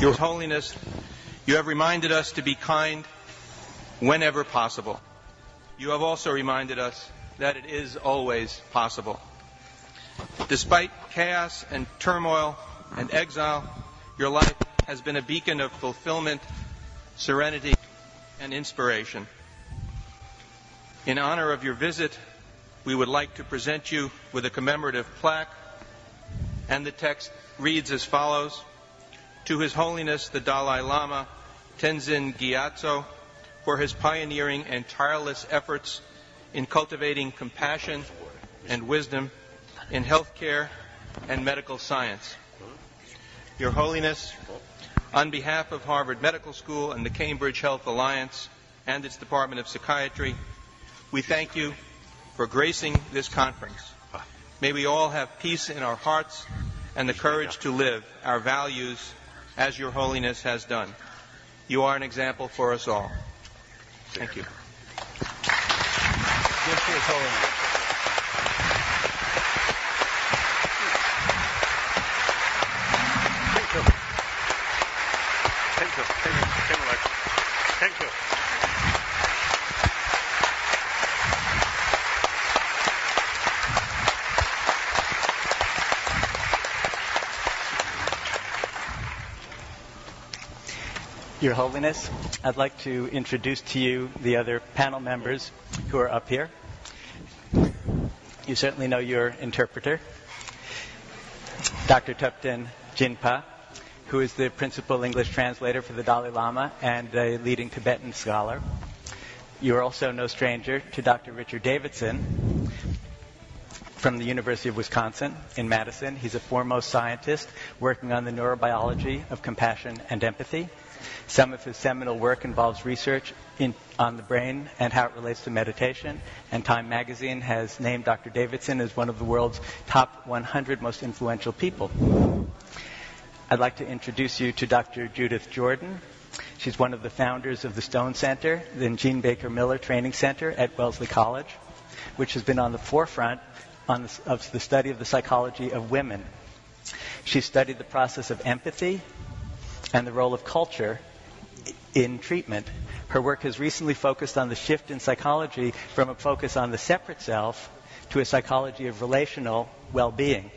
Your Holiness, you have reminded us to be kind whenever possible. You have also reminded us that it is always possible. Despite chaos and turmoil and exile, your life has been a beacon of fulfillment, serenity, and inspiration. In honor of your visit, we would like to present you with a commemorative plaque, and the text reads as follows: To His Holiness the Dalai Lama, Tenzin Gyatso, for his pioneering and tireless efforts in cultivating compassion and wisdom in healthcare and medical science. Your Holiness, on behalf of Harvard Medical School and the Cambridge Health Alliance and its Department of Psychiatry, we thank you for gracing this conference. May we all have peace in our hearts and the courage to live our values as Your Holiness has done. You are an example for us all. Thank you. Thank you. Your Holiness, I'd like to introduce to you the other panel members who are up here. You certainly know your interpreter, Dr. Thupten Jinpa, who is the principal English translator for the Dalai Lama and a leading Tibetan scholar. You are also no stranger to Dr. Richard Davidson from the University of Wisconsin in Madison. He's a foremost scientist working on the neurobiology of compassion and empathy. Some of his seminal work involves research on the brain and how it relates to meditation, and Time magazine has named Dr. Davidson as one of the world's top 100 most influential people. I'd like to introduce you to Dr. Judith Jordan. She's one of the founders of the Stone Center, the Jean Baker Miller Training Center at Wellesley College, which has been on the forefront of the study of the psychology of women. She studied the process of empathy and the role of culture in treatment. Her work has recently focused on the shift in psychology from a focus on the separate self to a psychology of relational well-being.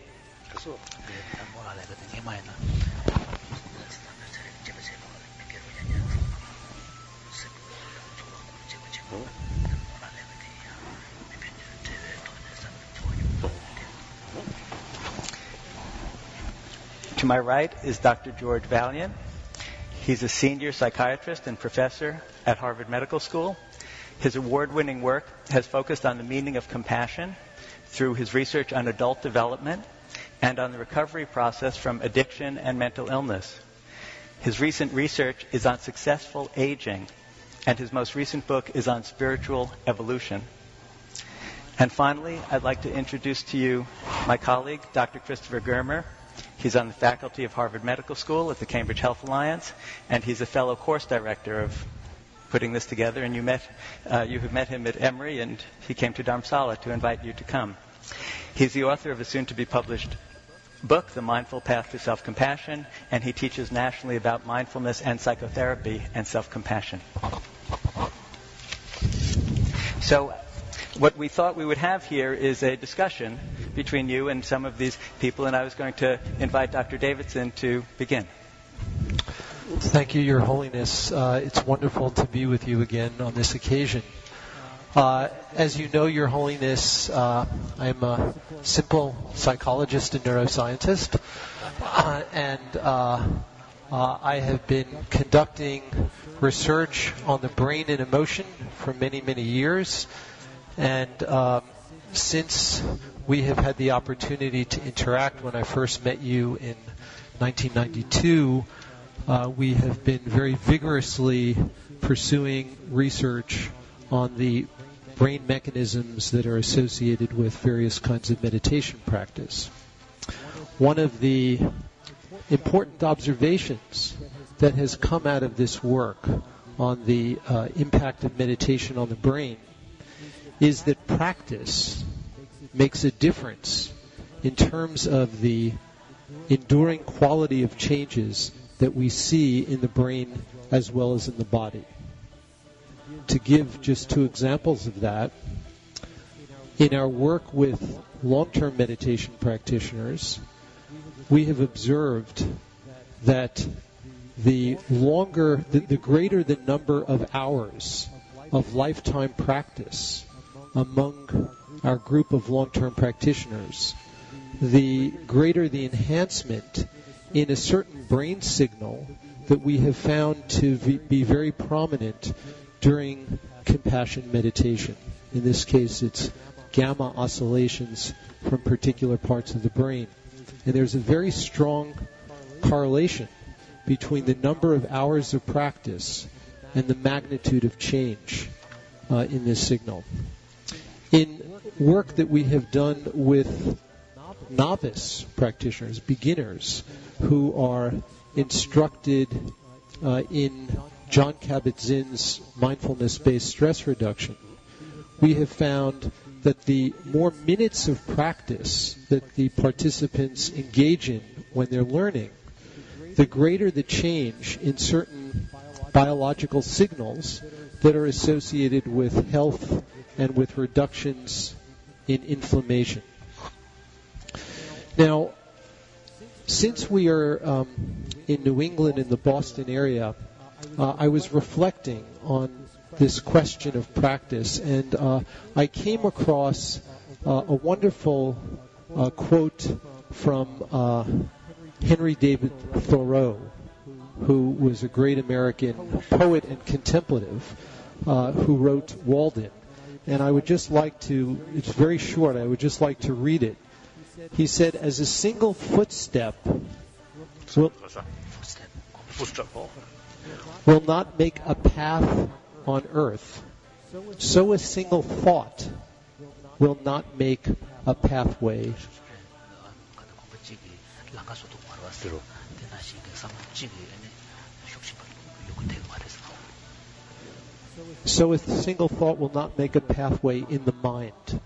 To my right is Dr. George Valiant. He's a senior psychiatrist and professor at Harvard Medical School. His award-winning work has focused on the meaning of compassion through his research on adult development and on the recovery process from addiction and mental illness. His recent research is on successful aging, and his most recent book is on spiritual evolution. And finally, I'd like to introduce to you my colleague, Dr. Christopher Germer. He's on the faculty of Harvard Medical School at the Cambridge Health Alliance, and he's a fellow course director of putting this together. And you have met him at Emory, and he came to Dharamsala to invite you to come. He's the author of a soon-to-be-published book, The Mindful Path to Self-Compassion, and he teaches nationally about mindfulness and psychotherapy and self-compassion. So what we thought we would have here is a discussion between you and some of these people, and I was going to invite Dr. Davidson to begin. Thank you, Your Holiness. It's wonderful to be with you again on this occasion. As you know, Your Holiness, I'm a simple psychologist and neuroscientist, and I have been conducting research on the brain and emotion for many, many years. And since we have had the opportunity to interact when I first met you in 1992, we have been very vigorously pursuing research on the brain mechanisms that are associated with various kinds of meditation practice. One of the important observations that has come out of this work on the impact of meditation on the brain is that practice makes a difference in terms of the enduring quality of changes that we see in the brain as well as in the body. To give just two examples of that, in our work with long-term meditation practitioners, we have observed that the greater the number of hours of lifetime practice among our group of long-term practitioners, the greater the enhancement in a certain brain signal that we have found to be very prominent during compassion meditation. In this case, it's gamma oscillations from particular parts of the brain. And there's a very strong correlation between the number of hours of practice and the magnitude of change in this signal. In work that we have done with novice practitioners, beginners, who are instructed in John Kabat-Zinn's mindfulness-based stress reduction, we have found that the more minutes of practice that the participants engage in when they're learning, the greater the change in certain biological signals that are associated with health and with reductions in inflammation. Now, since we are in New England, in the Boston area, I was reflecting on this question of practice, and I came across a wonderful quote from Henry David Thoreau, who was a great American poet and contemplative, who wrote Walden. And I would just like to, it's very short, I would just like to read it. He said, as a single footstep will not make a path on earth, so a single thought will not make a pathway. So a single thought will not make a pathway in the mind.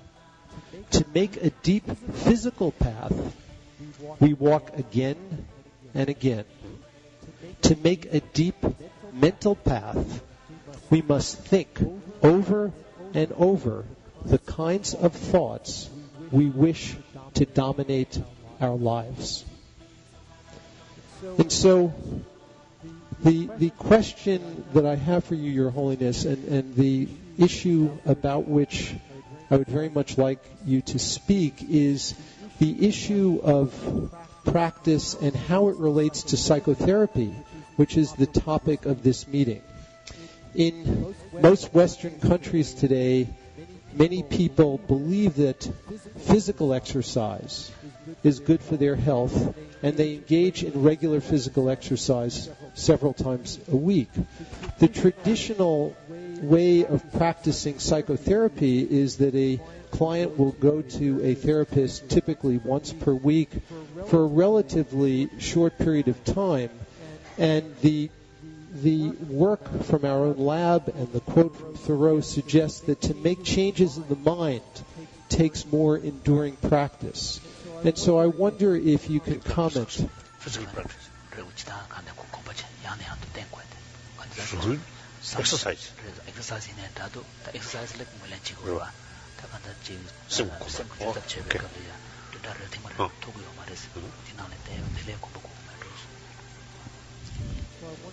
To make a deep physical path, we walk again and again. To make a deep mental path, we must think over and over the kinds of thoughts we wish to dominate our lives. And so, the question that I have for you, Your Holiness, and the issue about which I would very much like you to speak is the issue of practice and how it relates to psychotherapy, which is the topic of this meeting. In most Western countries today, many people believe that physical exercise is good for their health, and they engage in regular physical exercise several times a week. The traditional way of practicing psychotherapy is that a client will go to a therapist typically once per week for a relatively short period of time, and the work from our own lab and the quote from Thoreau suggests that to make changes in the mind takes more enduring practice. And so I wonder if you can comment. Physical practice. Exercise.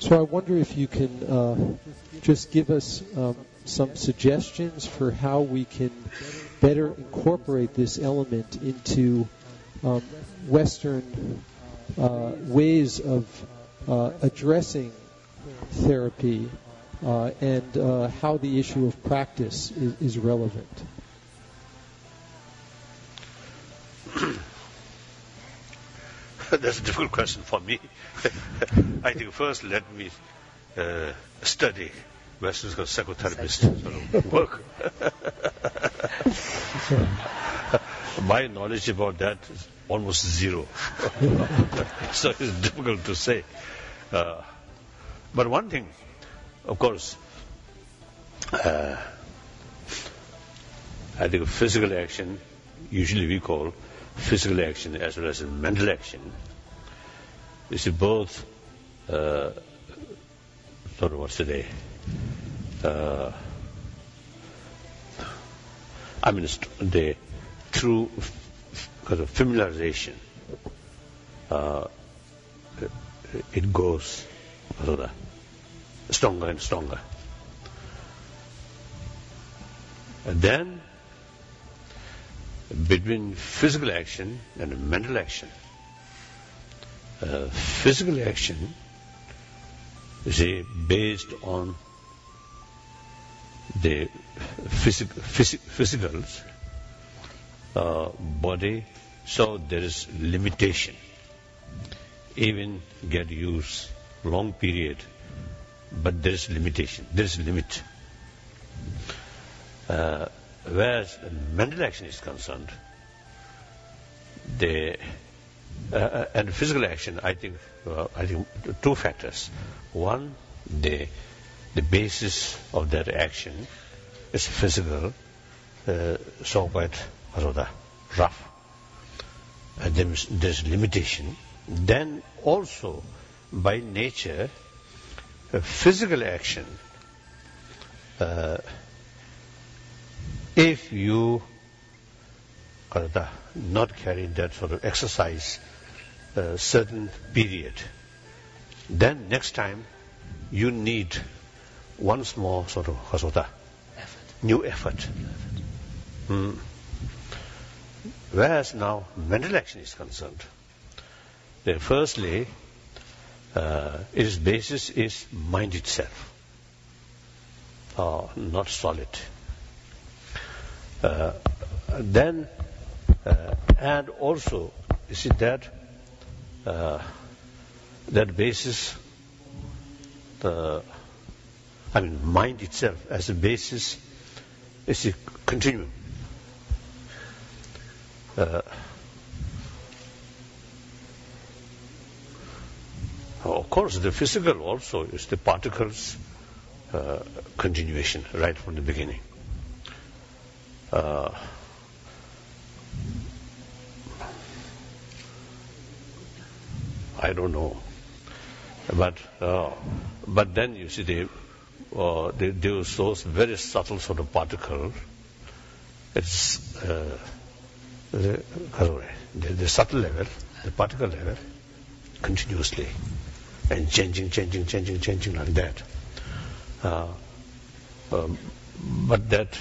So I wonder if you can just give us some suggestions for how we can better incorporate this element into Western ways of addressing therapy and how the issue of practice is relevant. That's a difficult question for me. I think first let me study Western psychotherapist work. My knowledge about that is almost zero. So it's difficult to say. But one thing, of course, I think physical action, usually we call physical action as well as mental action, is both sort of what's today? I mean, through kind of familiarization, it goes stronger and stronger. And then, between physical action and mental action, physical action is based on the physicals, body, so there is limitation. Even get use long period, but there is limitation, there is limit. Whereas mental action is concerned, and physical action, I think two factors. One, the basis of that action is physical, so quite rough. And there's limitation. Then also, by nature, physical action, if you not carry that sort of exercise certain period, then next time you need once more sort of new effort. Whereas now mental action is concerned, then firstly, its basis is mind itself, not solid. Then, and also, you see that basis, mind itself as a basis is a continuum. Of course, the physical also is the particles continuation right from the beginning. I don't know, but then you see those very subtle sort of particle. It's the subtle level, the particle level, continuously, and changing like that. But that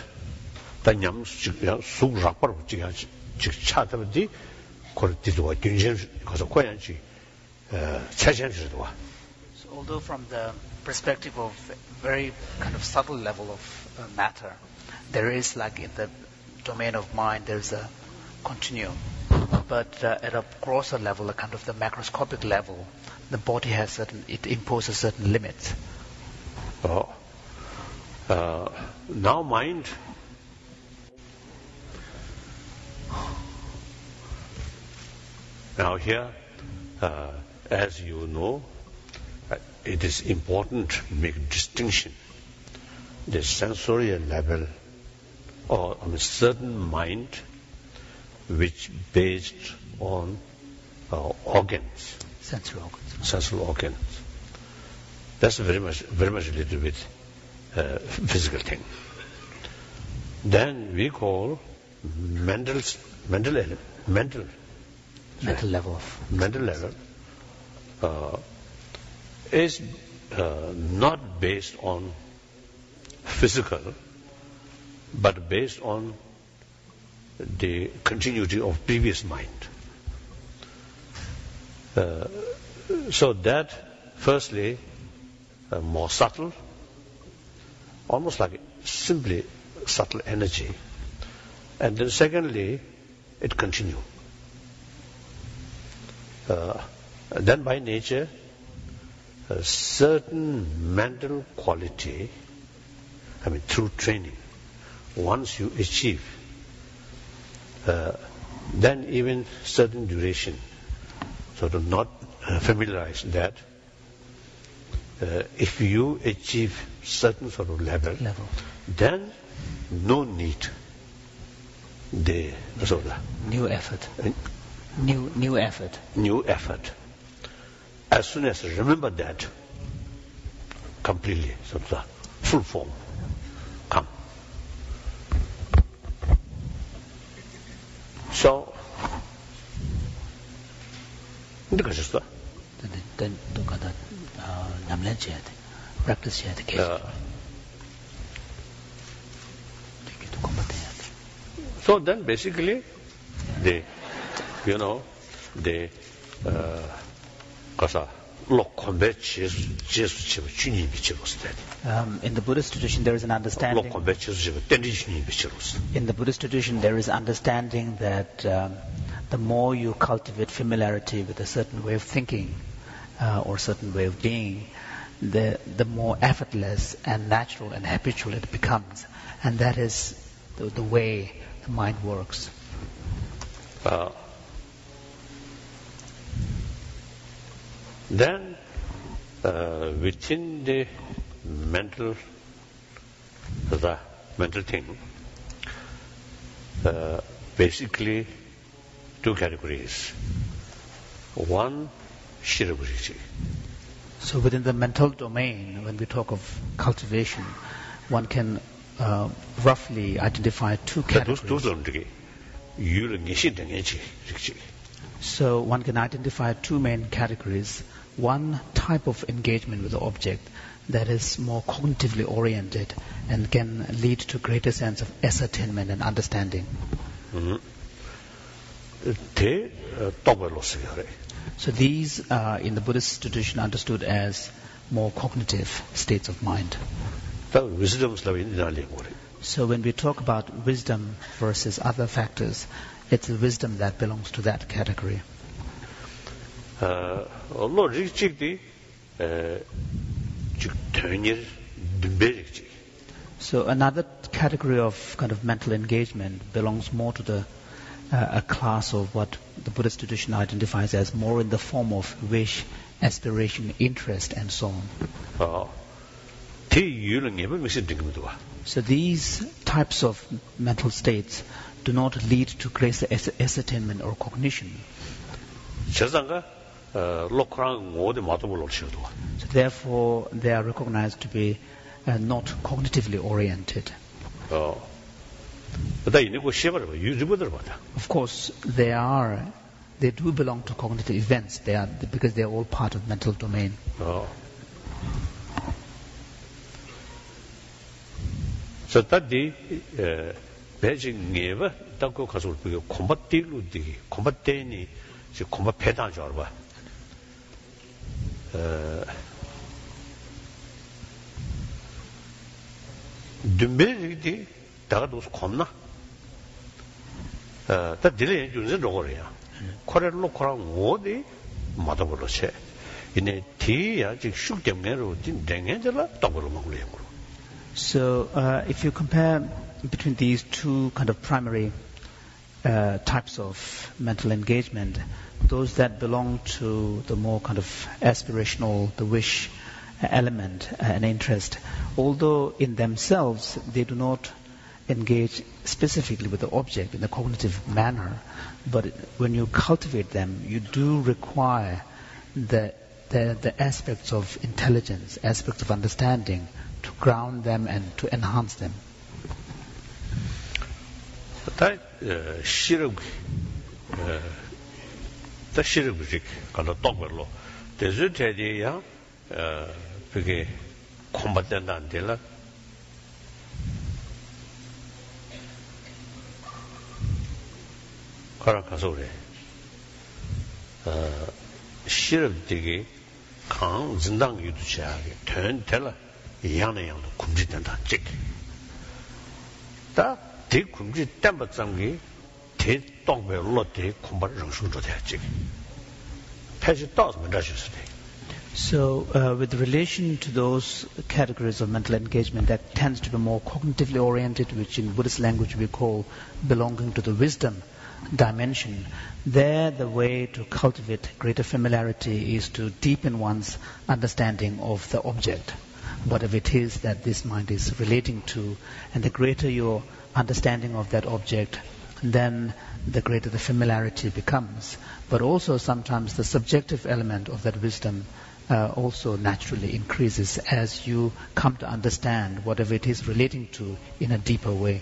tanyam su rapper chikchatavadi kortidwa dunjin because of koyanchi chachanjidwa. So although from the perspective of very kind of subtle level of matter, there is, like in the domain of mind, there's a continuum. But at a grosser level, a kind of the macroscopic level, the body has it imposes certain limits. Now mind, now here, as you know, it is important to make distinction. The sensorial level, or on a certain mind, which based on organs, sensory organs. That's very much related with physical thing. Then we call mental level is not based on physical, but based on the continuity of previous mind. So that, firstly, more subtle, almost like simply subtle energy. And then secondly, it continues. Then by nature, a certain mental quality, through training, once you achieve, then even certain duration, sort of not familiarize that, if you achieve certain sort of level. Then no need the new effort. New effort. as soon as you remember that, completely, so the full form come. So, 느껴졌어? 또 가다 남래져야 돼. practice 해야 돼. 계속. 또 combat 해야 돼. So then basically, in the Buddhist tradition, there is an understanding. In the Buddhist tradition, there is understanding that the more you cultivate familiarity with a certain way of thinking or certain way of being, the more effortless and natural and habitual it becomes, and that is the way the mind works. Then, within the mental thing, basically two categories. One, shiraburichi. So within the mental domain, when we talk of cultivation, one can roughly identify two categories. So one can identify two main categories. One type of engagement with the object that is more cognitively oriented and can lead to greater sense of ascertainment and understanding. So these are in the Buddhist tradition understood as more cognitive states of mind. So when we talk about wisdom versus other factors, it's the wisdom that belongs to that category. So another category of kind of mental engagement belongs more to a class of what the Buddhist tradition identifies as more in the form of wish, aspiration, interest, and so on. So these types of mental states do not lead to greater ascertainment or cognition. So therefore, they are recognized to be not cognitively oriented. Of course, they do belong to cognitive events. Because they are all part of mental domain. So that the Beijing never Dako Kasul combat Diludi, combat Deni, combat Pedan Jorba. Dumbedi Dagados Comna. That delay uses Rogoria. Corello Coran Wodi, Matabuloche. In a tea, I shoot them narrow, didn't Angela, double Mongolian. So if you compare between these two kind of primary types of mental engagement, those that belong to the more kind of aspirational, the wish element and interest, although in themselves they do not engage specifically with the object in a cognitive manner, but when you cultivate them, you do require the aspects of intelligence, aspects of understanding, to ground them and to enhance them. That shirug, the shirug, kind of doggerlo. There's a idea, because combatant antilla. Karakasore. Shirug digi, Kang Zindang Yuduchag, turn teller. Yang kumji tanda chik. Da te kumji tamba zangi te dongbe lo te kumba rangshu jo te chik. Pachi daos me rashu sute. So with relation to those categories of mental engagement that tends to be more cognitively oriented, which in Buddhist language we call belonging to the wisdom dimension, there the way to cultivate greater familiarity is to deepen one's understanding of the object, whatever it is that this mind is relating to, and the greater your understanding of that object, then the greater the familiarity becomes. But also sometimes the subjective element of that wisdom also naturally increases as you come to understand whatever it is relating to in a deeper way.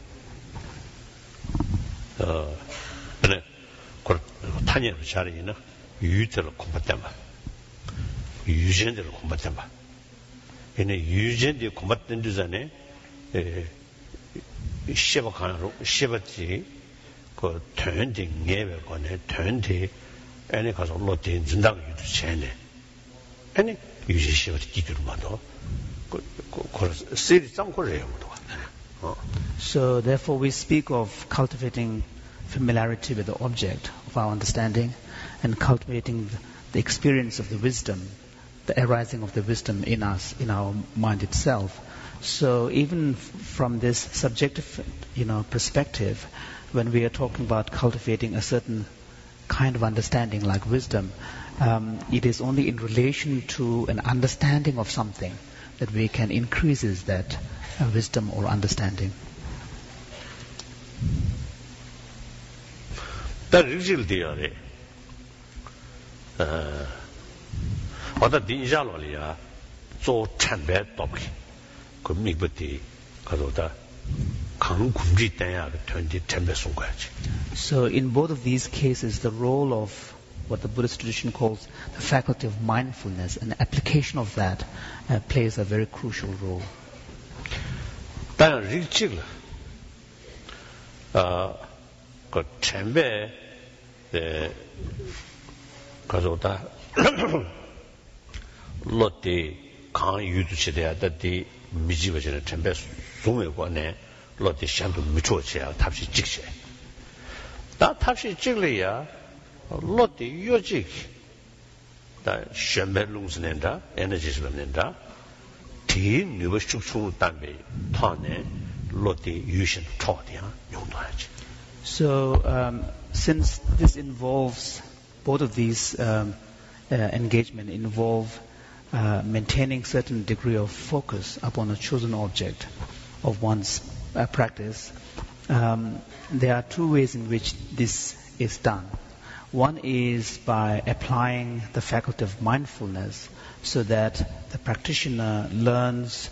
So therefore we speak of cultivating familiarity with the object of our understanding and cultivating the experience of the wisdom, the arising of the wisdom in us, in our mind itself. So even from this subjective, perspective, when we are talking about cultivating a certain kind of understanding like wisdom, it is only in relation to an understanding of something that we can increase that wisdom or understanding. That usually they are other dinjalolia so chamber topic could make but the Kazoda Kangumji Tanya 20 chamber so much. So in both of these cases, the role of what the Buddhist tradition calls the faculty of mindfulness and the application of that plays a very crucial role. Then reaching got chamber the Kazoda Lotte can't use that the Mijiva chamber soon one Lotte Shantu Michocha, Tapsi Jikshe. That Tapsi Jiglia, Lotte Yojik, that Shamber Lungsnenda, Energies Nenda, T. Nubashuk Tambe, Tane, Lotte Yushin Trotia, Yondaji. So, since this involves, both of these engagement involve maintaining certain degree of focus upon a chosen object of one's practice, there are two ways in which this is done. One is by applying the faculty of mindfulness so that the practitioner learns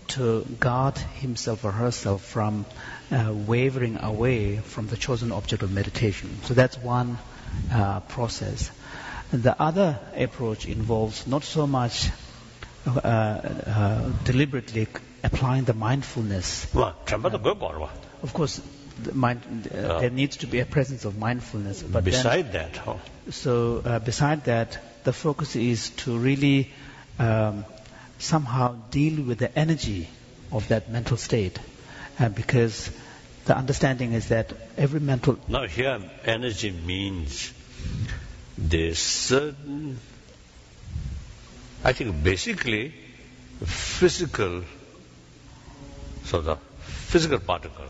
to guard himself or herself from wavering away from the chosen object of meditation. So that's one process. The other approach involves not so much deliberately applying the mindfulness. Of course, there needs to be a presence of mindfulness. But beside that, beside that, the focus is to really somehow deal with the energy of that mental state, because the understanding is that every mental... Now here, energy means there's certain, I think basically, physical, sort of physical particle,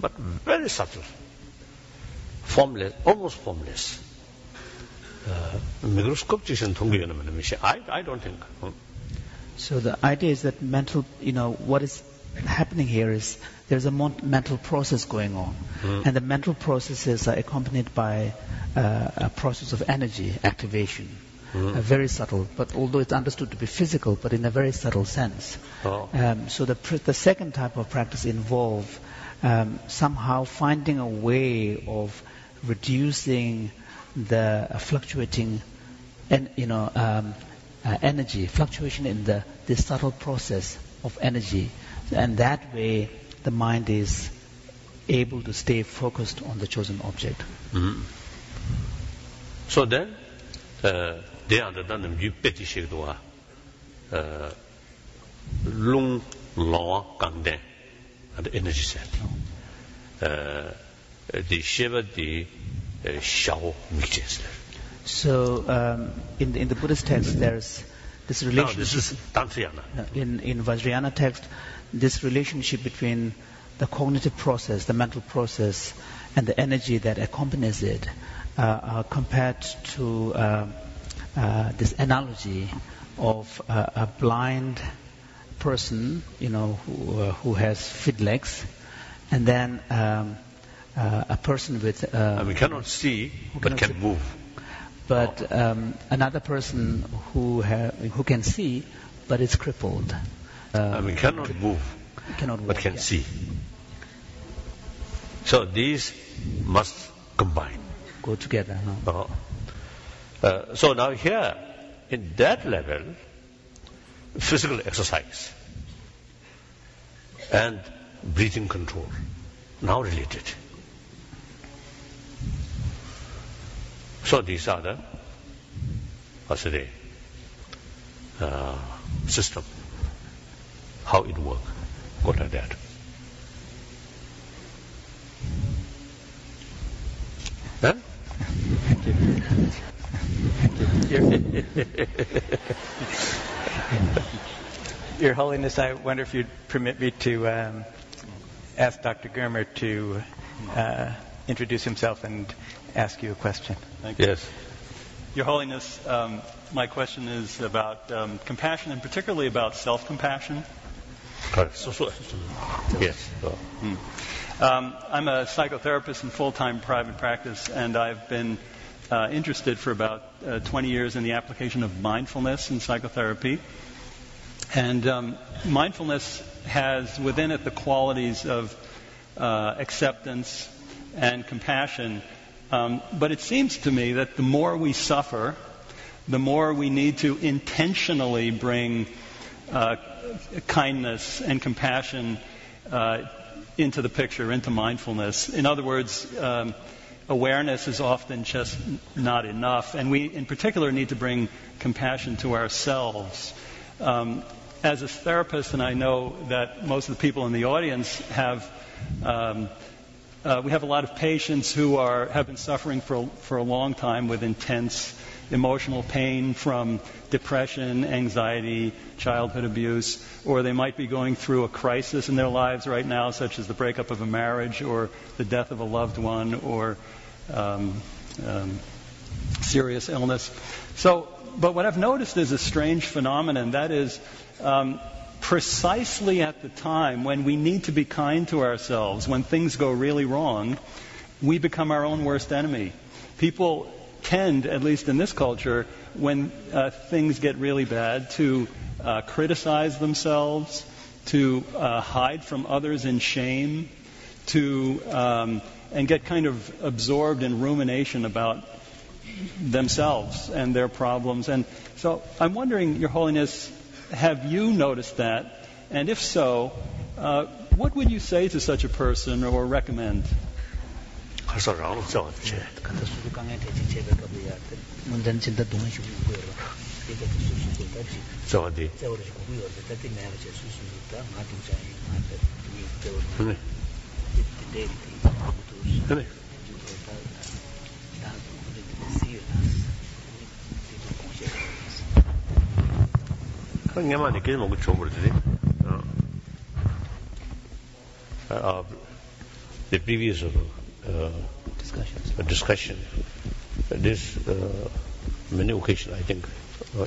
but very subtle, formless, almost formless. Microscopic I don't think. So the idea is that mental, what is happening here is there's a mental process going on, and the mental processes are accompanied by a process of energy activation, very subtle, but although it's understood to be physical, but in a very subtle sense. So the second type of practice involves somehow finding a way of reducing the fluctuating, energy, fluctuation in this subtle process of energy. And that way, the mind is able to stay focused on the chosen object. So then, they understand them, you petty shigdua, lung, law, gangden, and the energy set. The shiva, the shao, mixes. So, in the Buddhist text, there's this relationship. No, this is Tantrayana. In Vajrayana text, this relationship between the cognitive process, the mental process, and the energy that accompanies it, compared to this analogy of a blind person, who has feet legs, and then a person with... we cannot see, but can move. But another person who can see, but is crippled. We cannot move, but can see. So these must combine. Go together. So now here, in that level, physical exercise and breathing control, now related. So these are the, system, how it works, go like that. Huh? Your Holiness, I wonder if you'd permit me to ask Dr. Germer to introduce himself and ask you a question. Thank you. Yes. Your Holiness, my question is about compassion, and particularly about self-compassion. Yes. I'm a psychotherapist in full-time private practice, and I've been interested for about 20 years in the application of mindfulness in psychotherapy. And mindfulness has within it the qualities of acceptance and compassion. But it seems to me that the more we suffer, the more we need to intentionally bring kindness and compassion into the picture, into mindfulness. In other words, awareness is often just not enough, and we in particular need to bring compassion to ourselves. As a therapist, and I know that most of the people in the audience have, we have a lot of patients who have been suffering for a long time with intense emotional pain from depression, anxiety, childhood abuse, or they might be going through a crisis in their lives right now, such as the breakup of a marriage or the death of a loved one or serious illness. But what I've noticed is a strange phenomenon. That is, precisely at the time when we need to be kind to ourselves, when things go really wrong, we become our own worst enemy. People tend, at least in this culture, when things get really bad, to criticize themselves, to hide from others in shame, and get kind of absorbed in rumination about themselves and their problems. And so I'm wondering, Your Holiness, have you noticed that? And if so, what would you say to such a person or recommend? The previous discussion, this many occasions I think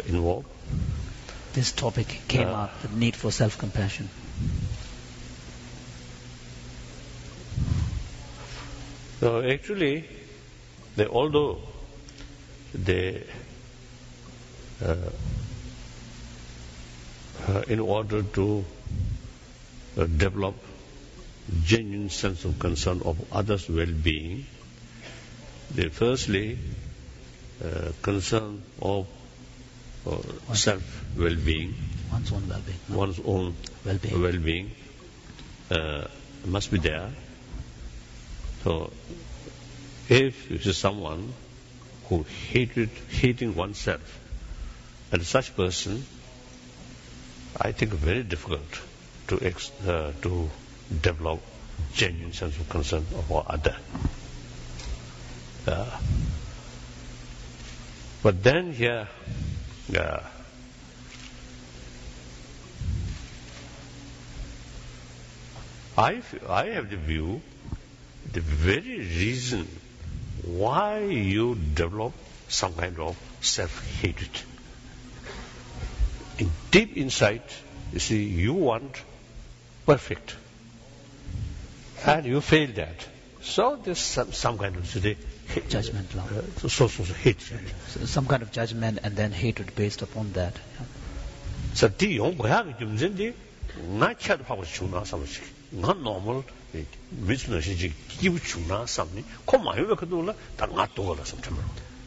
involved. This topic came up, the need for self-compassion. So actually, although they in order to develop genuine sense of concern of others' well-being, they firstly concern of self-well-being, one's own well-being must be there. So, if it is someone who hating oneself, and such person, I think very difficult to develop genuine sense of concern for other. But then here, I have the view, the very reason why you develop some kind of self-hatred. In deep inside, you see, you want perfect. And you fail that. So there's some kind of judgment. hate. So some kind of judgment and then hatred based upon that. So the young boy have to do not chat about chuna something. Not normal. Business is give chuna something. Come on, you can do that. Not do something.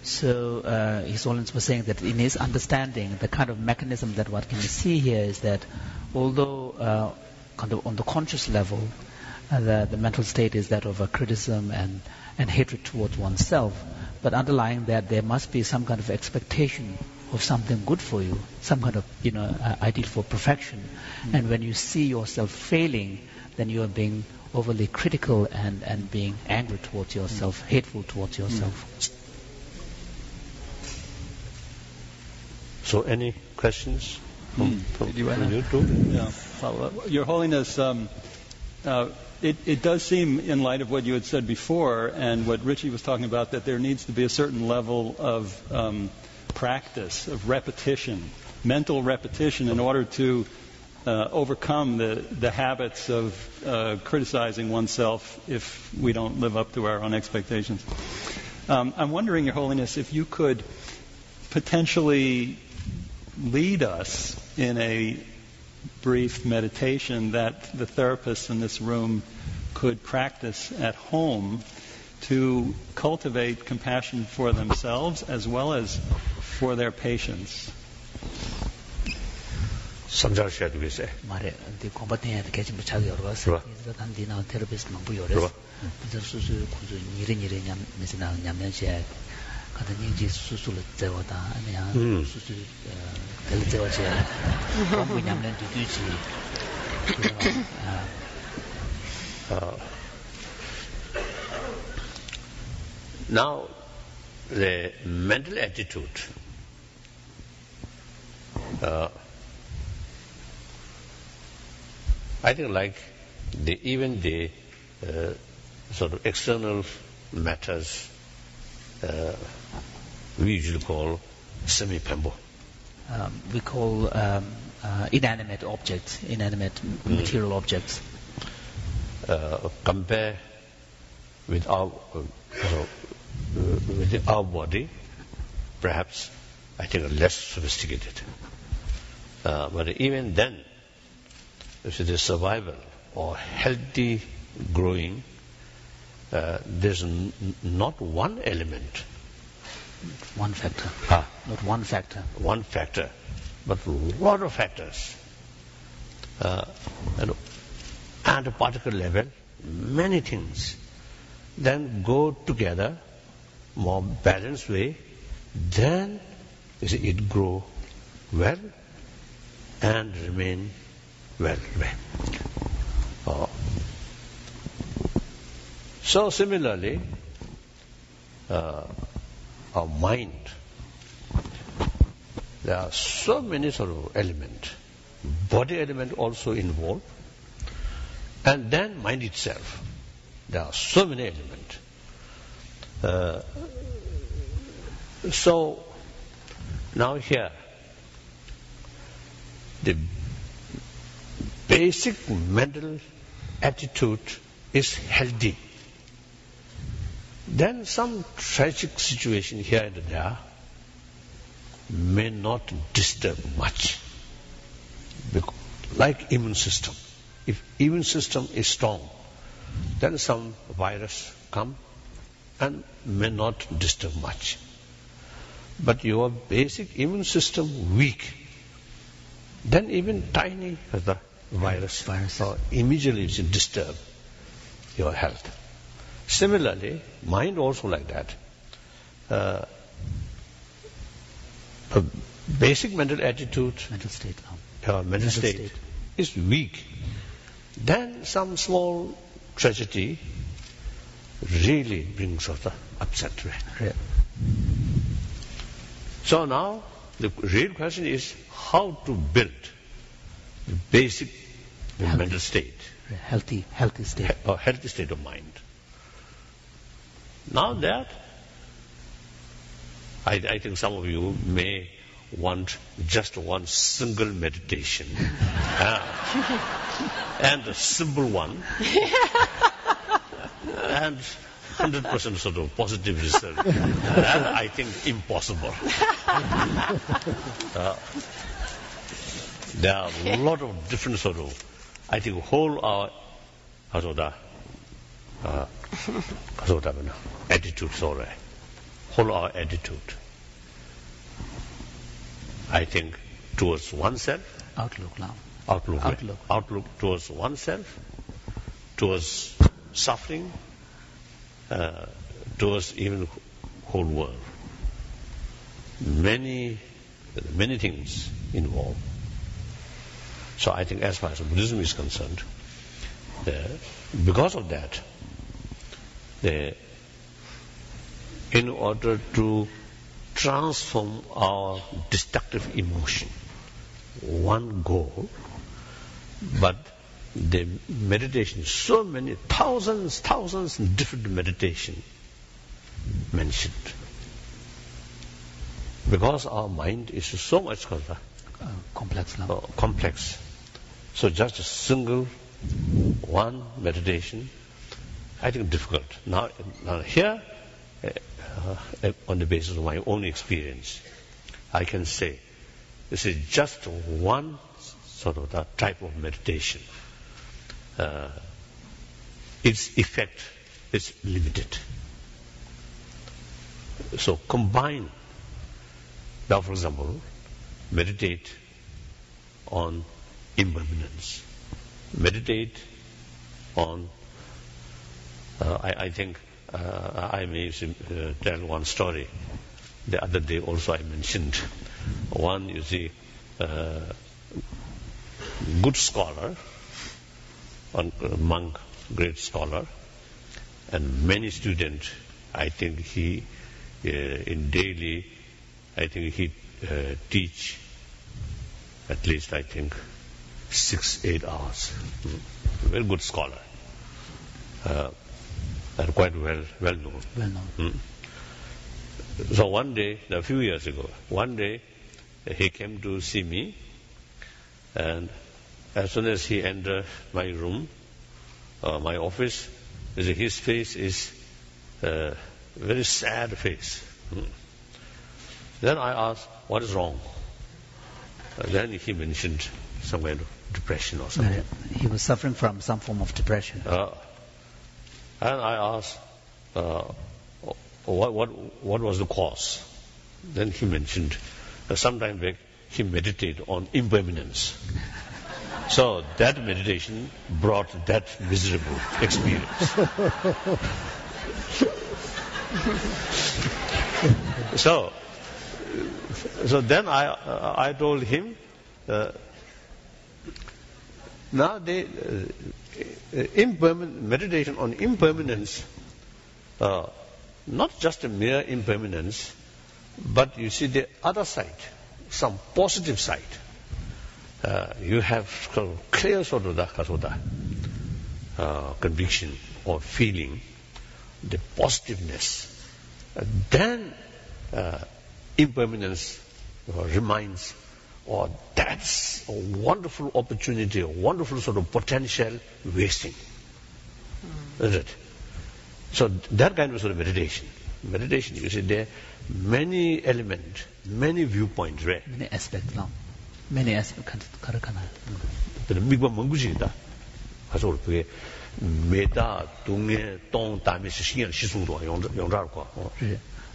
So His Holiness was saying that in his understanding, the kind of mechanism that one can see here is that although on the conscious level, the mental state is that of a criticism and hatred towards oneself, but underlying that there must be some kind of expectation of something good for you, some kind of ideal for perfection. And when you see yourself failing, then you are being overly critical and being angry towards yourself, hateful towards yourself. So any questions from you too? Yeah. Your Holiness, it does seem, in light of what you had said before and what Richie was talking about, that there needs to be a certain level of practice, of repetition, mental repetition, in order to overcome the habits of criticizing oneself if we don't live up to our own expectations. I'm wondering, Your Holiness, if you could potentially lead us in a brief meditation that the therapists in this room could practice at home to cultivate compassion for themselves as well as for their patients. Samjar to be say. Mare the combating at catching the child was that Andina therapist Mambuyor. The Susu Nirin Yam Missina Yamnache. Kadanji Susu Zewata and Susu Telzewache. We Yamlan to Now, the mental attitude. I think like even the sort of external matters we usually call semi-pembo. We call inanimate objects, inanimate material objects. Compare with our body, perhaps I think less sophisticated. But even then, if it is survival or healthy growing, there's not one element. One factor. Not one factor. One factor, but a lot of factors. And at a particular level, many things then go together, more balanced way, then it grow well and remain well. So similarly, our mind, there are so many sort of elements, body element also involved, and then mind itself. There are so many elements. So now here, the basic mental attitude is healthy. Then some tragic situation here and there may not disturb much. Like immune system. If immune system is strong, then some virus come and may not disturb much. But your basic immune system weak, then even tiny virus immediately it will disturb your health. Similarly, mind also like that. A basic mental attitude, mental state is weak. Then some small tragedy really brings us upset. So now the real question is how to build the basic mental state, healthy state, or healthy state of mind. Now that I think some of you may want just one single meditation and a simple one. and 100% sort of positive result. That I think impossible. There are a lot of different sort of, I think whole our attitude, sorry. Whole our attitude. I think towards oneself. Outlook towards oneself, towards suffering, towards even whole world. Many things involved. So I think as far as Buddhism is concerned, because of that, in order to transform our destructive emotion, one goal, but the meditation, so many, thousands different meditation mentioned. Because our mind is so much complex. So just a single one meditation, I think difficult. Now here, on the basis of my own experience, I can say this is just one sort of that type of meditation. Its effect is limited. So combine. Now, for example, meditate on impermanence. Meditate on, I think, I may tell one story. The other day also I mentioned one, you see, good scholar, monk, great scholar, and many students. I think he, in daily, I think he teach at least, I think, 6-8 hours. Very good scholar. And quite well known. So one day, a few years ago, one day he came to see me, and as soon as he entered my room, my office, his face is a very sad face. Then I asked, what is wrong? Then he mentioned some kind of depression or something. He was suffering from some form of depression. And I asked, what was the cause? Then he mentioned, sometime back he meditated on impermanence. So that meditation brought that miserable experience. So then I told him, now meditation on impermanence, not just a mere impermanence, but you see the other side, some positive side. You have clear sort of conviction or feeling, the positiveness. Then impermanence reminds, that's a wonderful opportunity, a wonderful sort of potential wasting. Isn't it? So that kind of sort of meditation, you see, there are many elements, many viewpoints, right? Many aspects. Many aspects.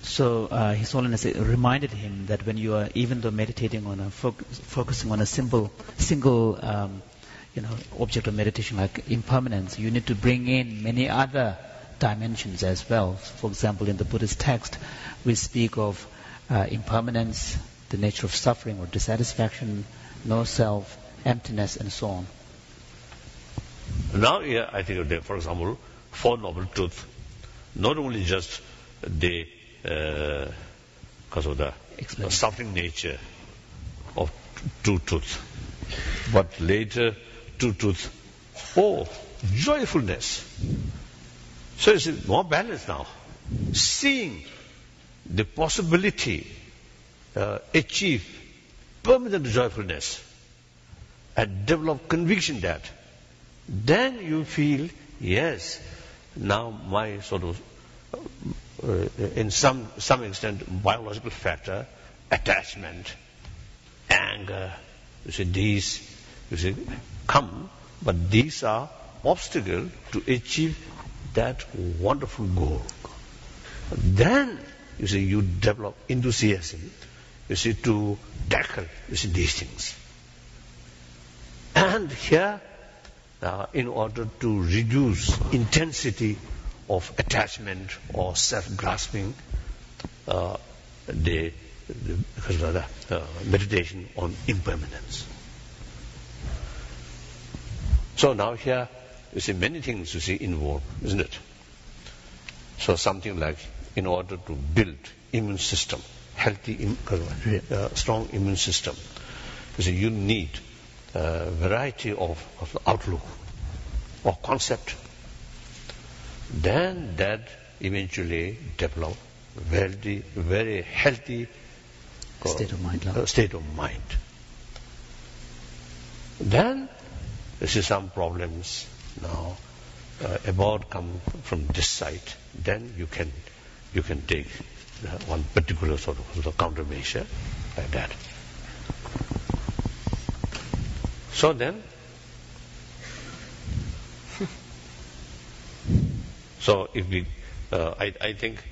So His Holiness reminded him that when you are, even though meditating on focusing on a single object of meditation like impermanence, you need to bring in many other dimensions as well. For example, in the Buddhist text, we speak of impermanence, the nature of suffering or dissatisfaction, no self, emptiness, and so on. Now, here, I think, for example, Four Noble Truths, not only just the because of the suffering nature of two truths, but later two truths, joyfulness. So it's more balanced now. Seeing the possibility achieve permanent joyfulness and develop conviction that then you feel, yes, now my sort of, in some extent, biological factor, attachment, anger, these come, but these are obstacles to achieve that wonderful goal. Then, you develop enthusiasm, to tackle, these things. And here, in order to reduce intensity of attachment or self-grasping, the meditation on impermanence. So now here, many things involved, isn't it? So something like, in order to build immune system, healthy, strong immune system, you need a variety of outlook or concept. Then that eventually develop very healthy state of mind. State of mind. Then some problems now about come from this side. Then you can take one particular sort of countermeasure like that. So then, so if we, I think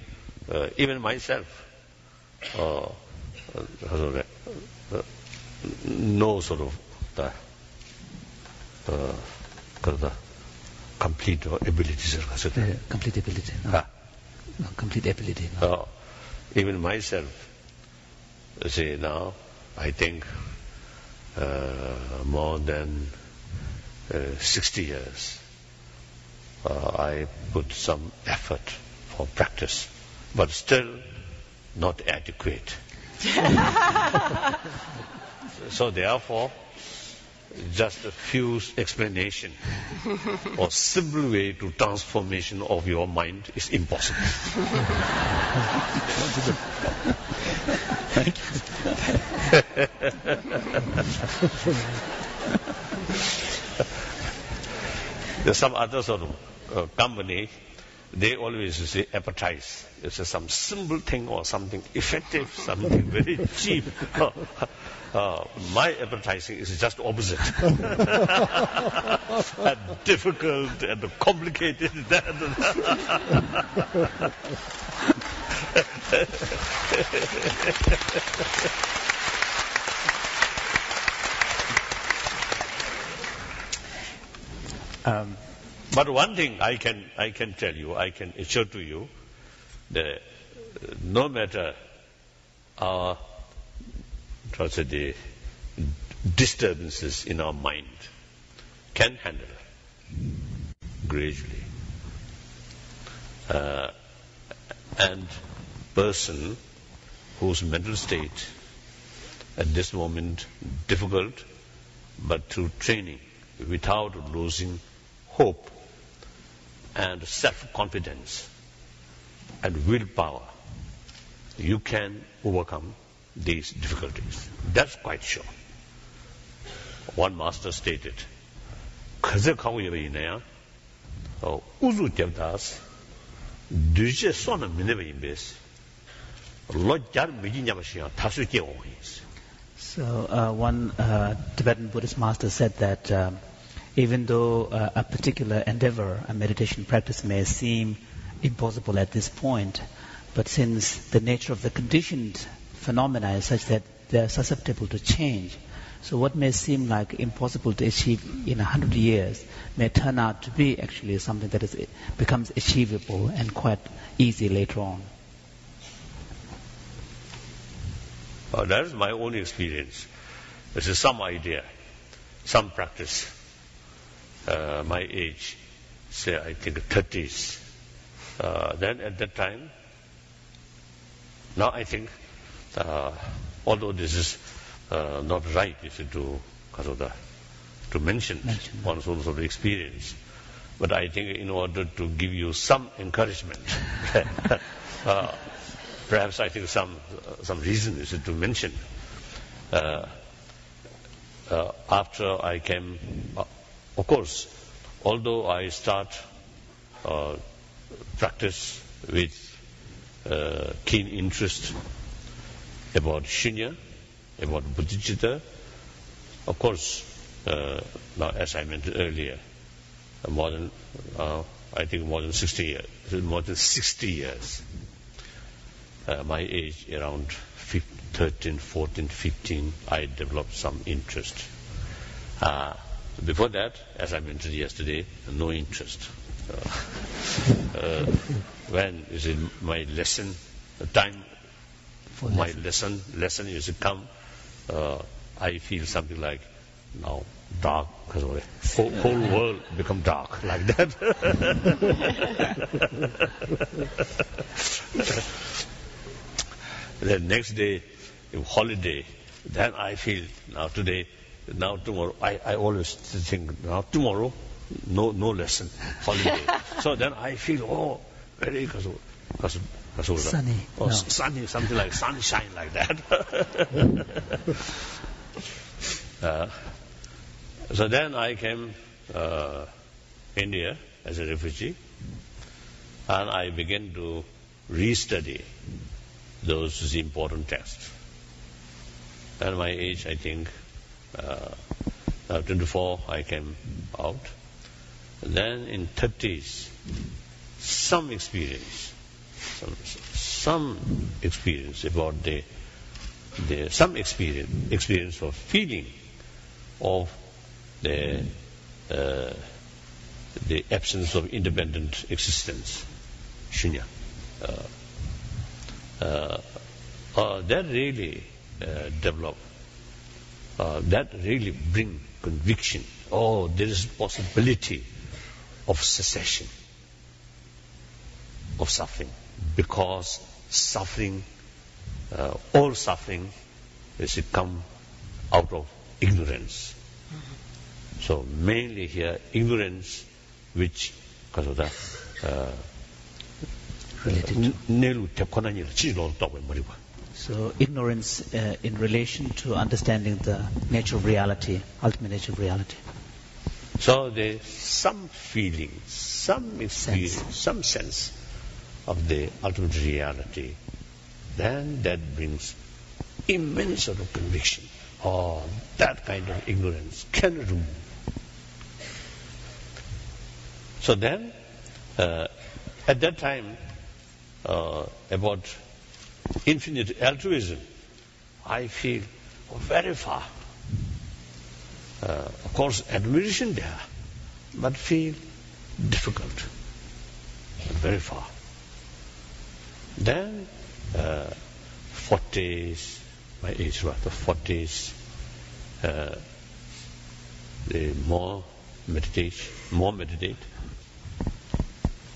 even myself no sort of the complete abilities. Complete ability. No. No, complete ability. No. Even myself, now, I think more than 60 years, I put some effort for practice, but still not adequate. So therefore, just a few explanation or simple way to transformation of your mind is impossible. Thank you. There's some other sort of company, they always say advertise. It's some simple thing or something effective, something very cheap. My advertising is just opposite. And difficult and complicated. But one thing I can tell you, I can assure to you, that no matter our the disturbances in our mind, can handle gradually. And person whose mental state at this moment difficult, but through training, without losing hope and self-confidence and willpower, you can overcome these difficulties. That's quite sure. One master stated, Uzu Devdas, Duje Sona Minevimbes, Lord Jar Mijinyamashian, Tasuke Ois. So one Tibetan Buddhist master said that even though a particular endeavor, a meditation practice may seem impossible at this point, but since the nature of the conditioned phenomena is such that they are susceptible to change, so what may seem like impossible to achieve in 100 years may turn out to be actually something that becomes achievable and quite easy later on. That is my own experience. This is some idea, some practice. My age, say I think 30s. Then at that time, now I think, although this is not right, to mention one sort of experience, but I think in order to give you some encouragement, perhaps I think some reason is to mention. After I came, of course, although I start practice with keen interest about Shunya, about Bodhicitta. Of course, now as I mentioned earlier, I think more than 60 years. More than 60 years. My age, around 13, 14, 15, I developed some interest. Before that, as I mentioned yesterday, no interest. When is it my lesson, the time for my lesson is to come, I feel something like now dark, whole world become dark like that. The next day, holiday, then I feel now tomorrow, I always think now tomorrow, no lesson, holiday. So then I feel, very sunny. Sunny, something like sunshine like that. So then I came India as a refugee, and I began to restudy those important texts. At my age, I think, 24, I came out. And then in 30s, some experience about some experience of feeling of the absence of independent existence, shunya. That really developed. That really bring conviction. There is possibility of cessation of suffering, because suffering, all suffering, is come out of ignorance. So mainly here, ignorance, which because of that, So ignorance in relation to understanding the nature of reality, ultimate nature of reality. So there's some feeling, some experience, some sense of the ultimate reality. Then that brings immense sort of conviction. That kind of ignorance can remove. So then, at that time, about infinite altruism, I feel very far. Of course, admiration there, but feel difficult, very far. Then, 40s, my age was the 40s, the more meditate.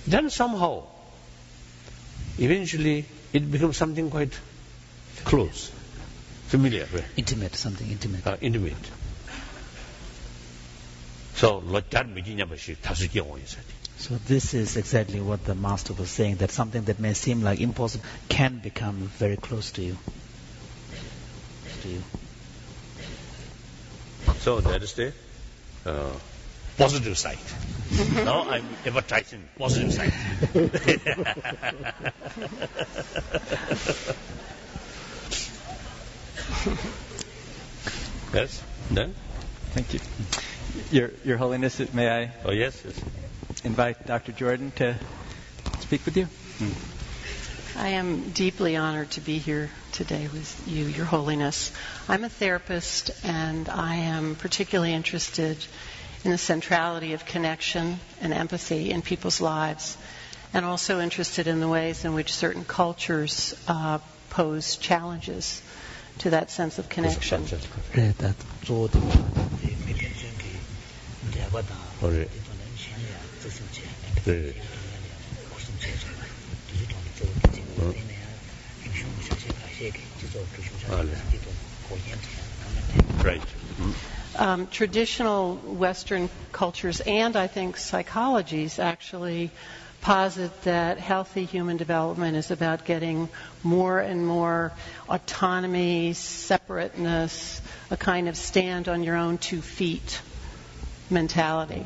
Then somehow, eventually, it becomes something quite close, familiar. Right? Intimate, something intimate. Intimate. So this is exactly what the master was saying, that something that may seem like impossible can become very close to you. So that is the positive side. Now I'm advertising positive side. Yes, done? Thank you. Your Holiness, may I yes. invite Dr. Jordan to speak with you? I am deeply honored to be here today with you, Your Holiness. I'm a therapist, and I am particularly interested in the centrality of connection and empathy in people's lives, and also interested in the ways in which certain cultures pose challenges to that sense of connection. Right. Traditional Western cultures and I think psychologies actually posit that healthy human development is about getting more and more autonomy, separateness, a kind of stand on your own 2 feet mentality.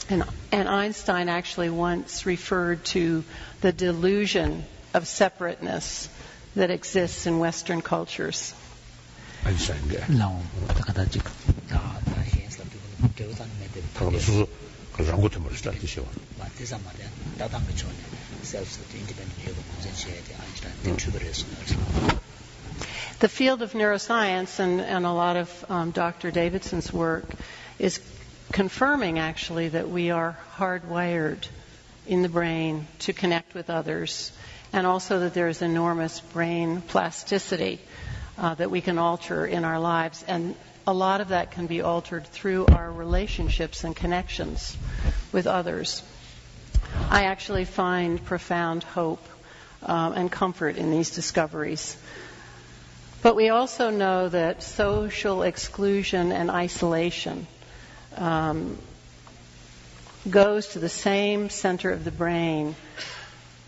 And Einstein actually once referred to the delusion of separateness that exists in Western cultures. เราถ้าเขาจะเห็นสัตว์ที่เกี่ยวกับไม่ได้ 그래서 그런 것도 말이다 뜻이요. ว่าที่สมัยนั้นเราตั้งใจชน self independent อยู่กับคนเชื่อที่ Einstein เป็นชื่อเรื่อง The field of neuroscience and a lot of Dr. Davidson's work is confirming actually that we are hardwired in the brain to connect with others, and also that there is enormous brain plasticity that we can alter in our lives, and a lot of that can be altered through our relationships and connections with others. I actually find profound hope and comfort in these discoveries. But we also know that social exclusion and isolation goes to the same center of the brain,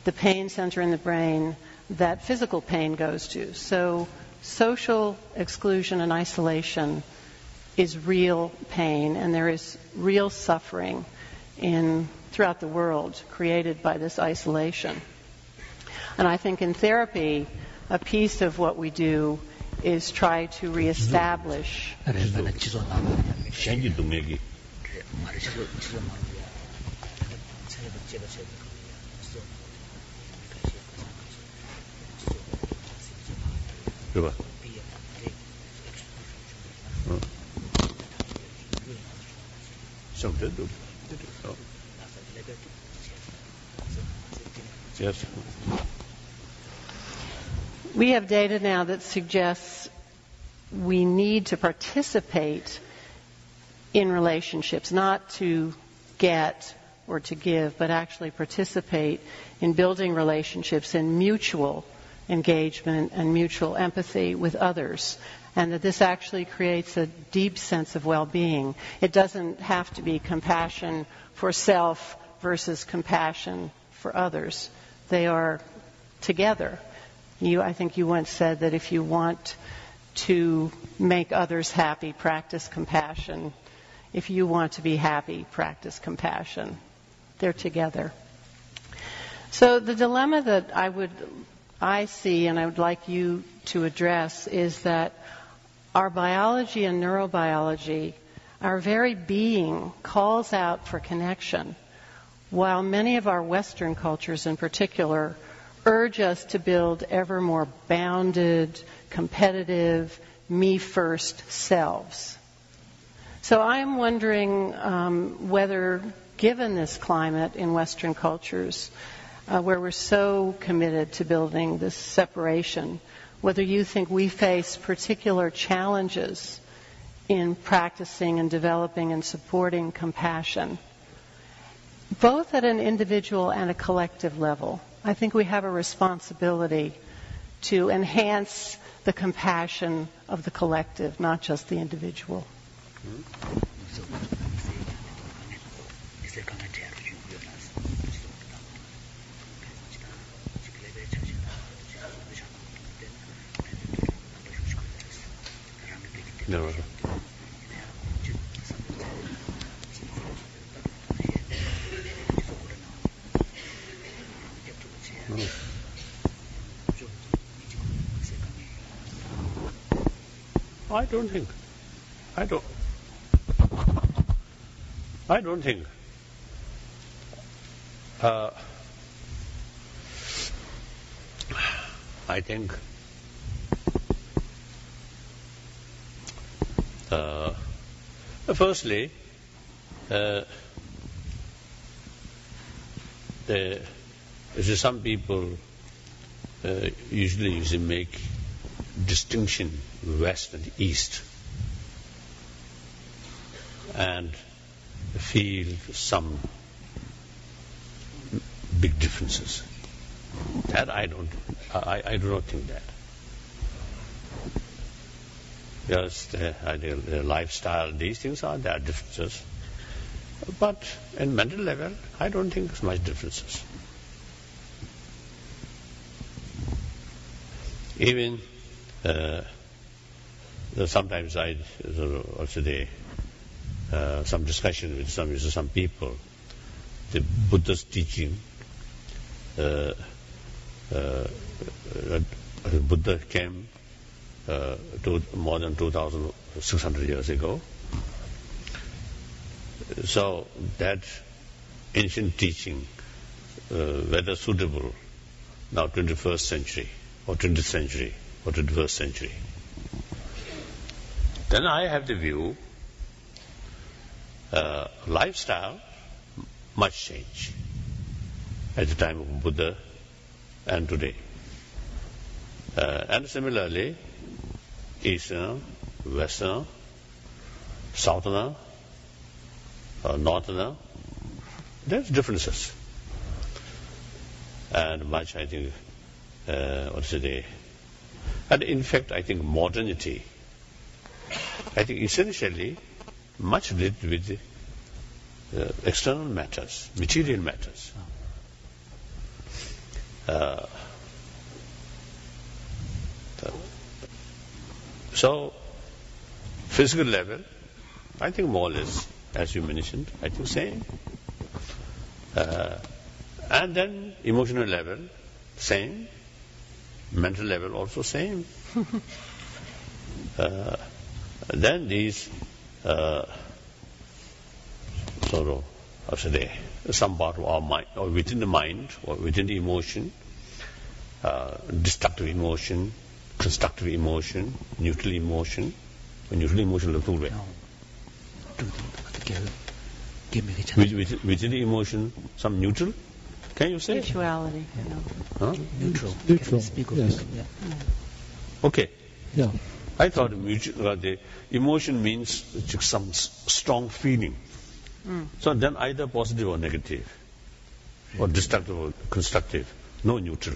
the pain center in the brain, that physical pain goes to. So social exclusion and isolation is real pain, and there is real suffering throughout the world created by this isolation. And I think in therapy, a piece of what we do is try to reestablish Yes. We have data now that suggests we need to participate in relationships, not to get or to give, but actually participate in building relationships and mutual engagement and mutual empathy with others, and that this actually creates a deep sense of well-being. It doesn't have to be compassion for self versus compassion for others. They are together. I think you once said that if you want to make others happy, practice compassion. If you want to be happy, practice compassion. They're together. So the dilemma that I see and I would like you to address is that our biology and neurobiology, our very being, calls out for connection, while many of our Western cultures in particular urge us to build ever more bounded, competitive, me-first selves. So I'm wondering whether, given this climate in Western cultures, where we're so committed to building this separation, whether you think we face particular challenges in practicing and developing and supporting compassion, both at an individual and a collective level. I think we have a responsibility to enhance the compassion of the collective, not just the individual. No. I don't think. I think firstly, some people usually make distinction west and east and feel some big differences. That I do not think that. Yes, the lifestyle, these things there are differences. But in mental level, I don't think there's much differences. Even sometimes also some discussion with some people. The Buddha's teaching, Buddha came to more than 2,600 years ago. So that ancient teaching, whether suitable now 21st century or 20th century or 21st century. Then I have the view, lifestyle must change at the time of Buddha and today. And similarly, Eastern, Western, Southerner, Northerner, there's differences. And much, I think, what's today? And in fact, I think modernity, I think essentially much related with external matters, material matters. So, physical level, I think more or less, as you mentioned, I think same. And then emotional level, same. Mental level also same. Then these sort of, some part of our mind, or within the mind, or within the emotion, destructive emotion, constructive emotion, neutral emotion. Neutral emotion is two way. Within the emotion, some neutral. Can you say? Mutuality. Huh? Neutral. Yes. Yeah. Okay. Yeah. I thought the emotion means some strong feeling. So then either positive or negative, or destructive or constructive, no neutral.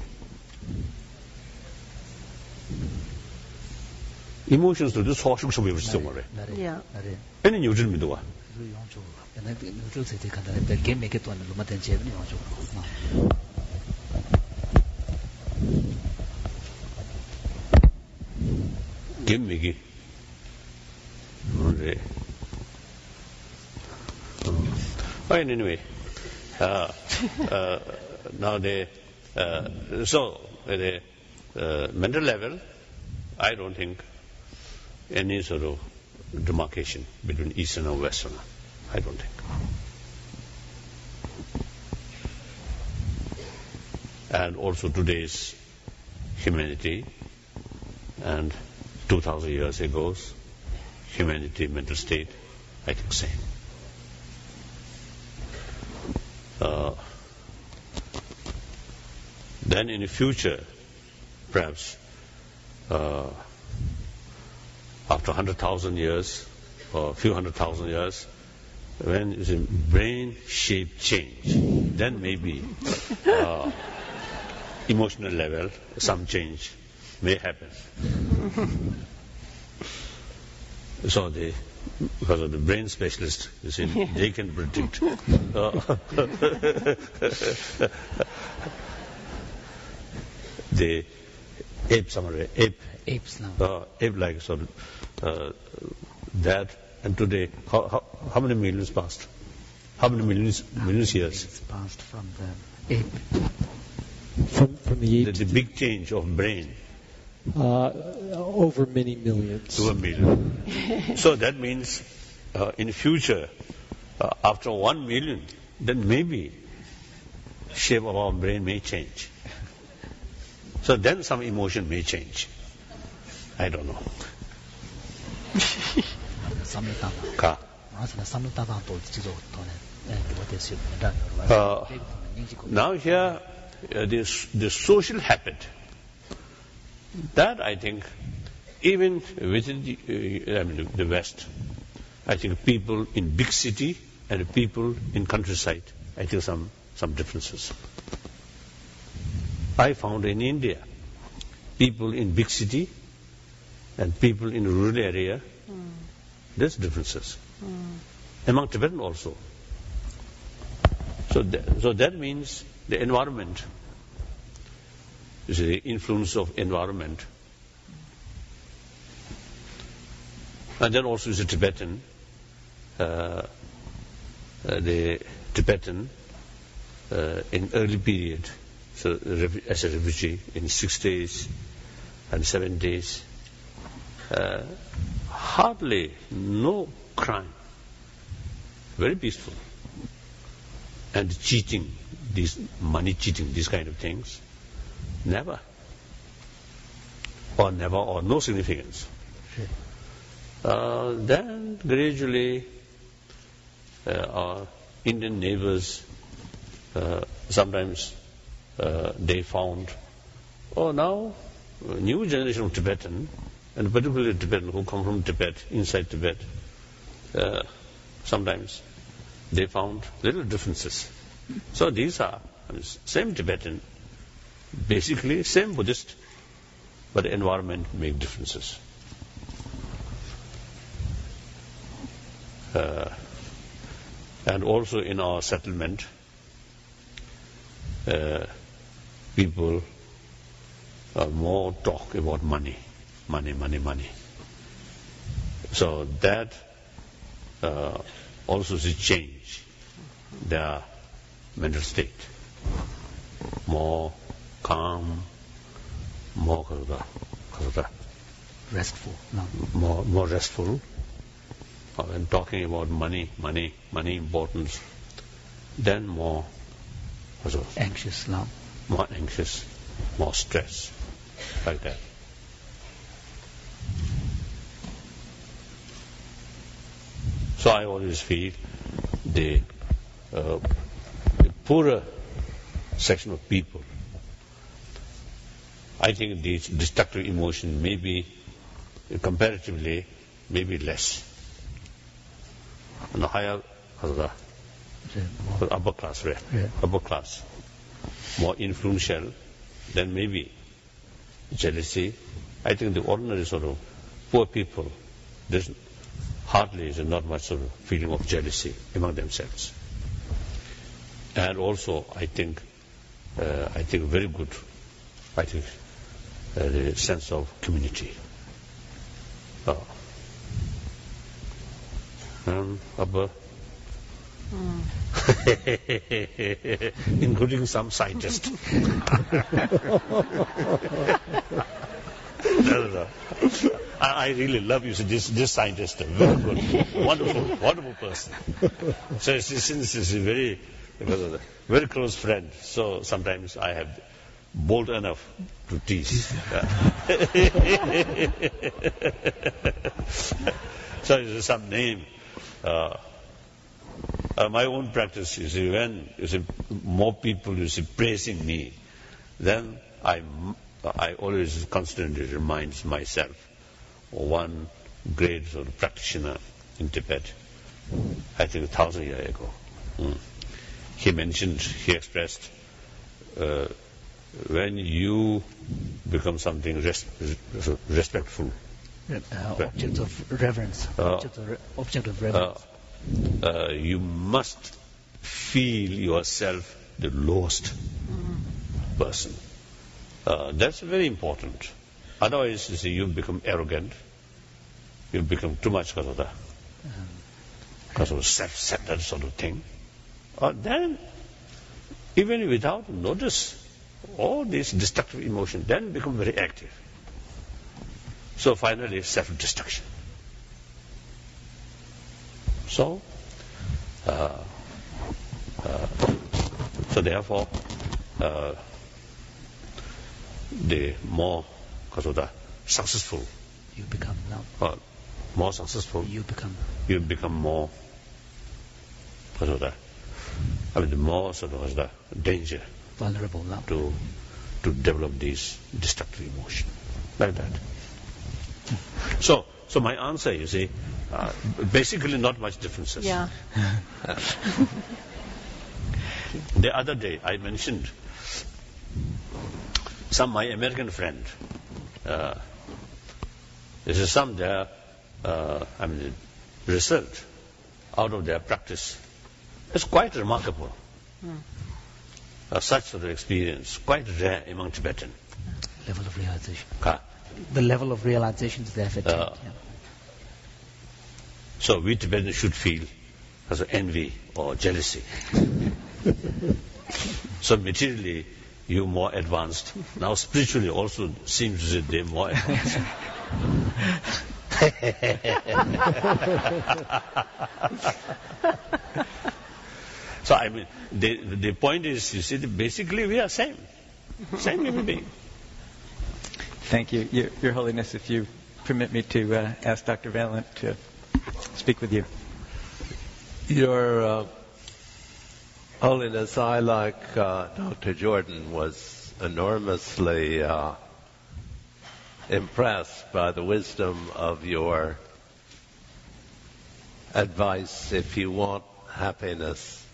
Emotions to this horse should be restored. Yeah. Any neutral me do. Give me. Anyway, now the mental level, I don't think any sort of demarcation between Eastern and Western. I don't think. And also today's humanity and 2,000 years ago's humanity mental state, I think same. Then in the future, perhaps after 100,000 years or a few 100,000 years, when the brain shape change, then maybe emotional level, some change may happen. So because of the brain specialist, you see, they can predict. The apes like sort of that. And today, how many millions passed? How many millions years? It's passed from the ape. From the ape. The big change of brain. Over many millions. Over a million. So that means in the future, after 1 million, then maybe shape of our brain may change. So then some emotion may change. I don't know. Now here, the social habit, that I think, even within the West, I think people in big city and people in countryside, I think some differences. I found in India, people in big city and people in rural area, there's differences. Among Tibetan also. So that means the environment, you see, the influence of environment. And then also is a Tibetan, the Tibetan in early period, so as a refugee in 6 days and 7 days, hardly no crime, very peaceful, and cheating, money cheating, these kind of things, never, or no significance. Then gradually our Indian neighbors, sometimes they found, now new generation of Tibetan, and particularly Tibetan who come from Tibet, inside Tibet, sometimes they found little differences. So these are same Tibetan, basically same Buddhist, but the environment make differences. And also in our settlement, people more talk about money. So that also is a change their mental state. More calm, more Restful. No. more restful. When talking about money importance, then more Anxious. No. more anxious, more stress, like that. So I always feel the poorer section of people, I think the destructive emotion may be comparatively maybe less. And the higher upper class, right? Yeah. Upper class, more influential, then maybe jealousy. I think the ordinary sort of poor people, there's hardly is not much sort of feeling of jealousy among themselves. And also, I think very good, the sense of community. Upper, including some scientists. No. I really love you. So this scientist, very good, wonderful person. So since he's a very close friend, so sometimes I have bold enough to tease. So it's some name. My own practice is when more people praising me, then I always constantly remind myself of one great sort of practitioner in Tibet, I think 1,000 years ago. He expressed, when you become something respectful, Object of reverence. Object of reverence. You must feel yourself the lowest person. That's very important. Otherwise, you become arrogant. You become too much because of self-centered sort of thing. Then, even without notice, all these destructive emotions then become very active. So finally, self-destruction. So therefore, the more successful you become now. More successful You become more the more the danger vulnerable now. to develop these destructive emotion like that. So my answer, you see, basically not much differences. Yeah. The other day I mentioned my American friend. This is some their result out of their practice. It's quite remarkable. Such sort of experience, quite rare among Tibetan. Level of realization. The level of realization is there. So we Tibetans should feel as envy or jealousy. So materially, you're more advanced. Now spiritually also seems that they're more advanced. So I mean, the point is, you see, basically we are same human being. Thank you. Your Holiness, if you permit me to ask Dr. Valiant to speak with you. Your Holiness, I, like Dr. Jordan, was enormously impressed by the wisdom of your advice. If you want happiness,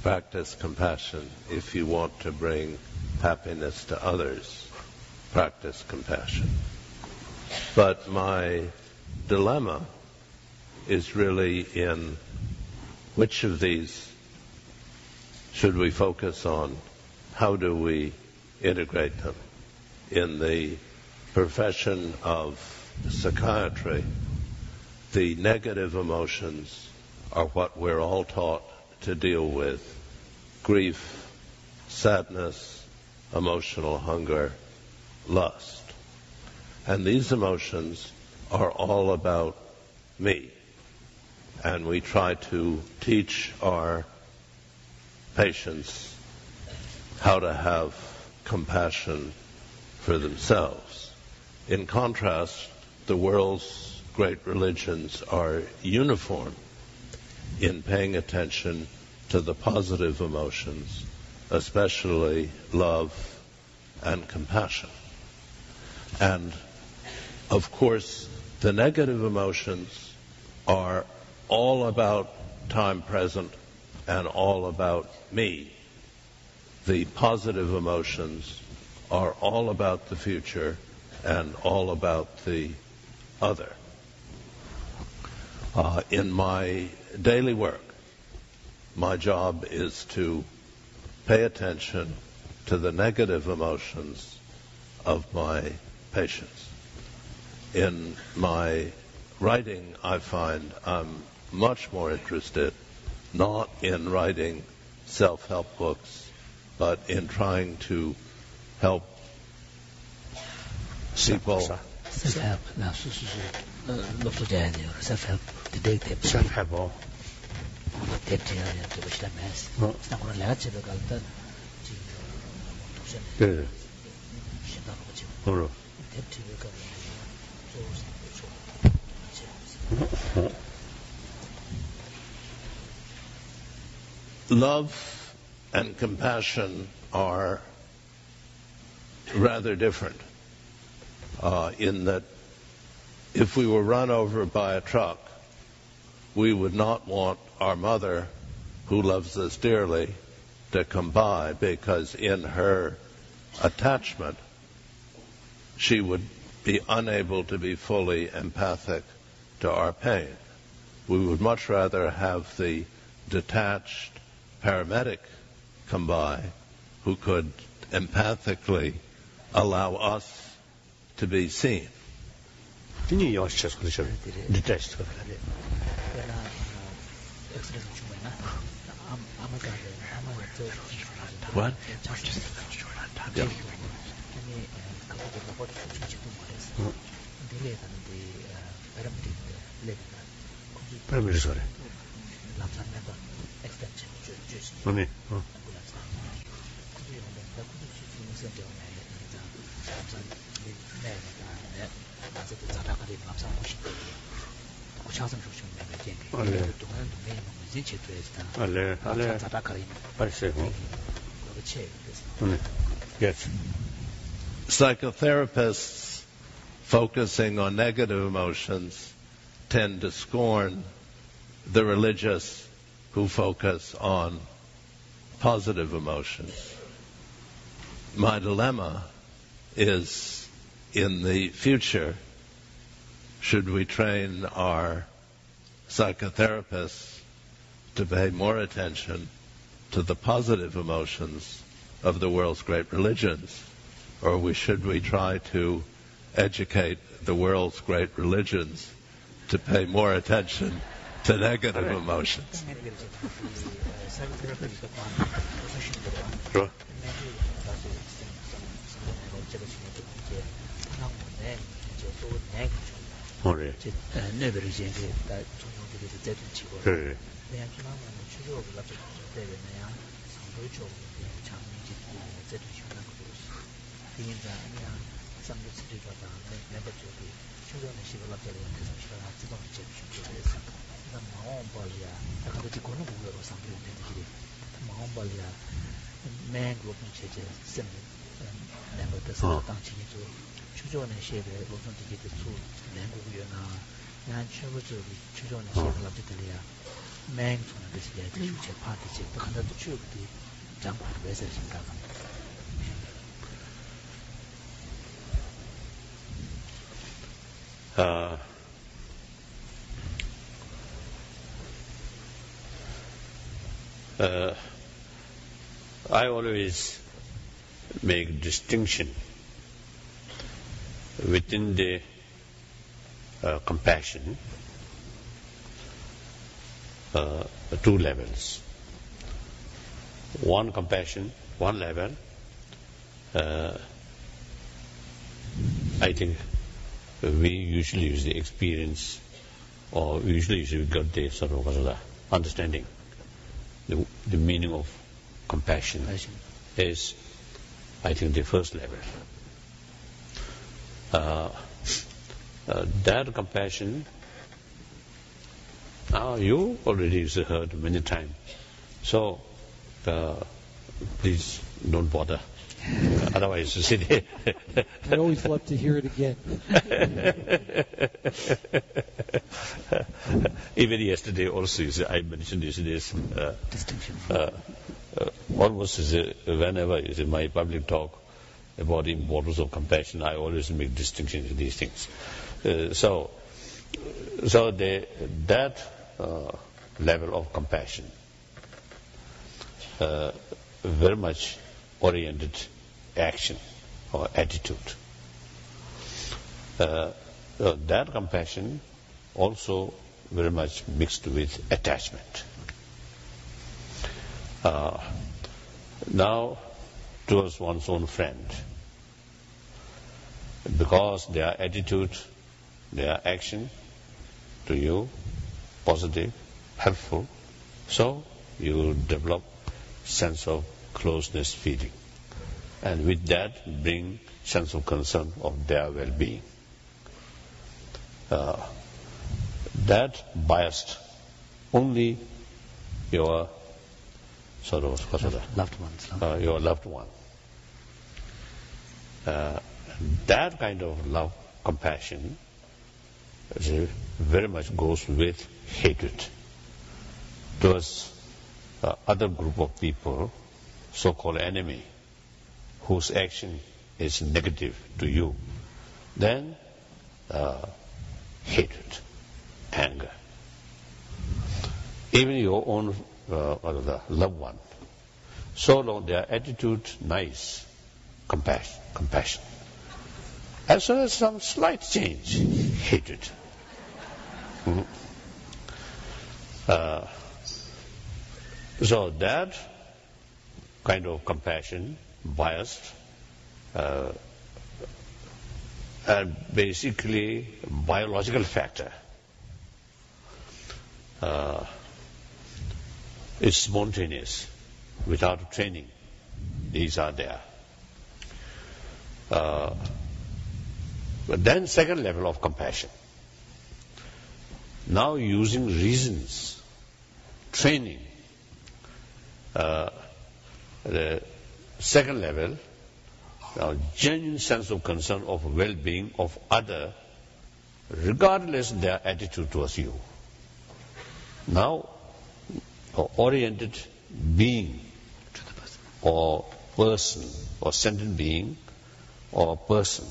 practice compassion. If you want to bring happiness to others, practice compassion. But my dilemma is really in which of these should we focus on? How do we integrate them? In the profession of psychiatry, the negative emotions are what we're all taught to deal with. Grief, sadness, emotional hunger, lust. And these emotions are all about me. And we try to teach our patients how to have compassion for themselves. In contrast, the world's great religions are uniform in paying attention to the positive emotions, especially love and compassion. And, of course, the negative emotions are all about time present and all about me. The positive emotions are all about the future and all about the other. In my daily work, my job is to pay attention to the negative emotions of my patients. In my writing, I find I'm much more interested not in writing self-help books, but in trying to help people. Self-help. Self-help. Love and compassion are rather different in that if we were run over by a truck, we would not want our mother, who loves us dearly, to come by, because in her attachment, she would be unable to be fully empathic to our pain. We would much rather have the detached paramedic come by who could empathically allow us to be seen. Detached. What? Yeah. Yes. Psychotherapists focusing on negative emotions tend to scorn the religious who focus on positive emotions. My dilemma is, in the future, should we train our psychotherapists to pay more attention to the positive emotions of the world's great religions, or should we try to educate the world's great religions to pay more attention to negative emotions. Sure. All right. I always make distinction within the compassion, two levels. One compassion, one level, I think we usually use the experience, or we usually got the sort of understanding. The meaning of compassion is, I think, the first level. That compassion, now you already heard many times, so please don't bother. Otherwise, you sit here. I always love to hear it again. Even yesterday also, I mentioned yesterday's distinction. Almost whenever is my public talk about the importance of compassion, I always make distinctions in these things. So that level of compassion, very much oriented action or attitude. That compassion also very much mixed with attachment. Now, towards one's own friend, because their attitude, their action to you, positive, helpful, so you develop sense of closeness feeling. And with that, bring sense of concern of their well-being. That biased only your sort of loved ones. Your loved one. That kind of love, compassion, very much goes with hatred towards other group of people, so-called enemy, whose action is negative to you. Then hatred, anger. Even your own loved one, so long their attitude nice, compassion. As soon as some slight change, hatred. So that kind of compassion, biased, and basically biological factor, is spontaneous, without training. These are there. But then second level of compassion. Now using reasons, training. The second level, now genuine sense of concern of well-being of other, regardless their attitude towards you. Now, oriented being, or person, or sentient being, or person,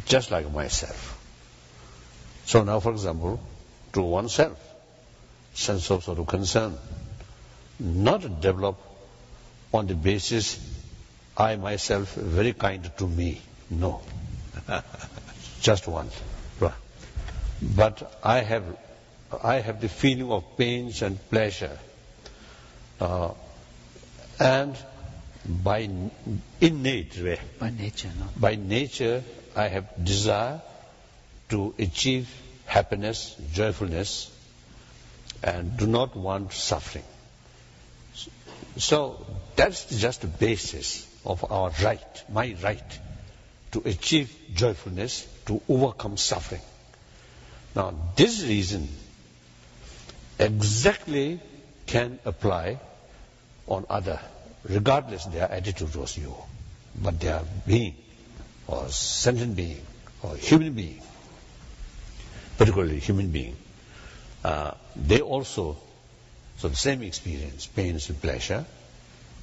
just like myself. So now, for example, to oneself, sense of sort of concern, not develop on the basis I myself very kind to me. No. Just one. but I have the feeling of pains and pleasure, and by innate way, by nature, I have desire to achieve happiness, joyfulness, and do not want suffering. So that's just the basis of our right, my right, to achieve joyfulness, to overcome suffering. Now, this reason exactly can apply on other, regardless their attitude towards you, but they are being, or sentient being, or human being, particularly human being. They also, so the same experience, pains and pleasure,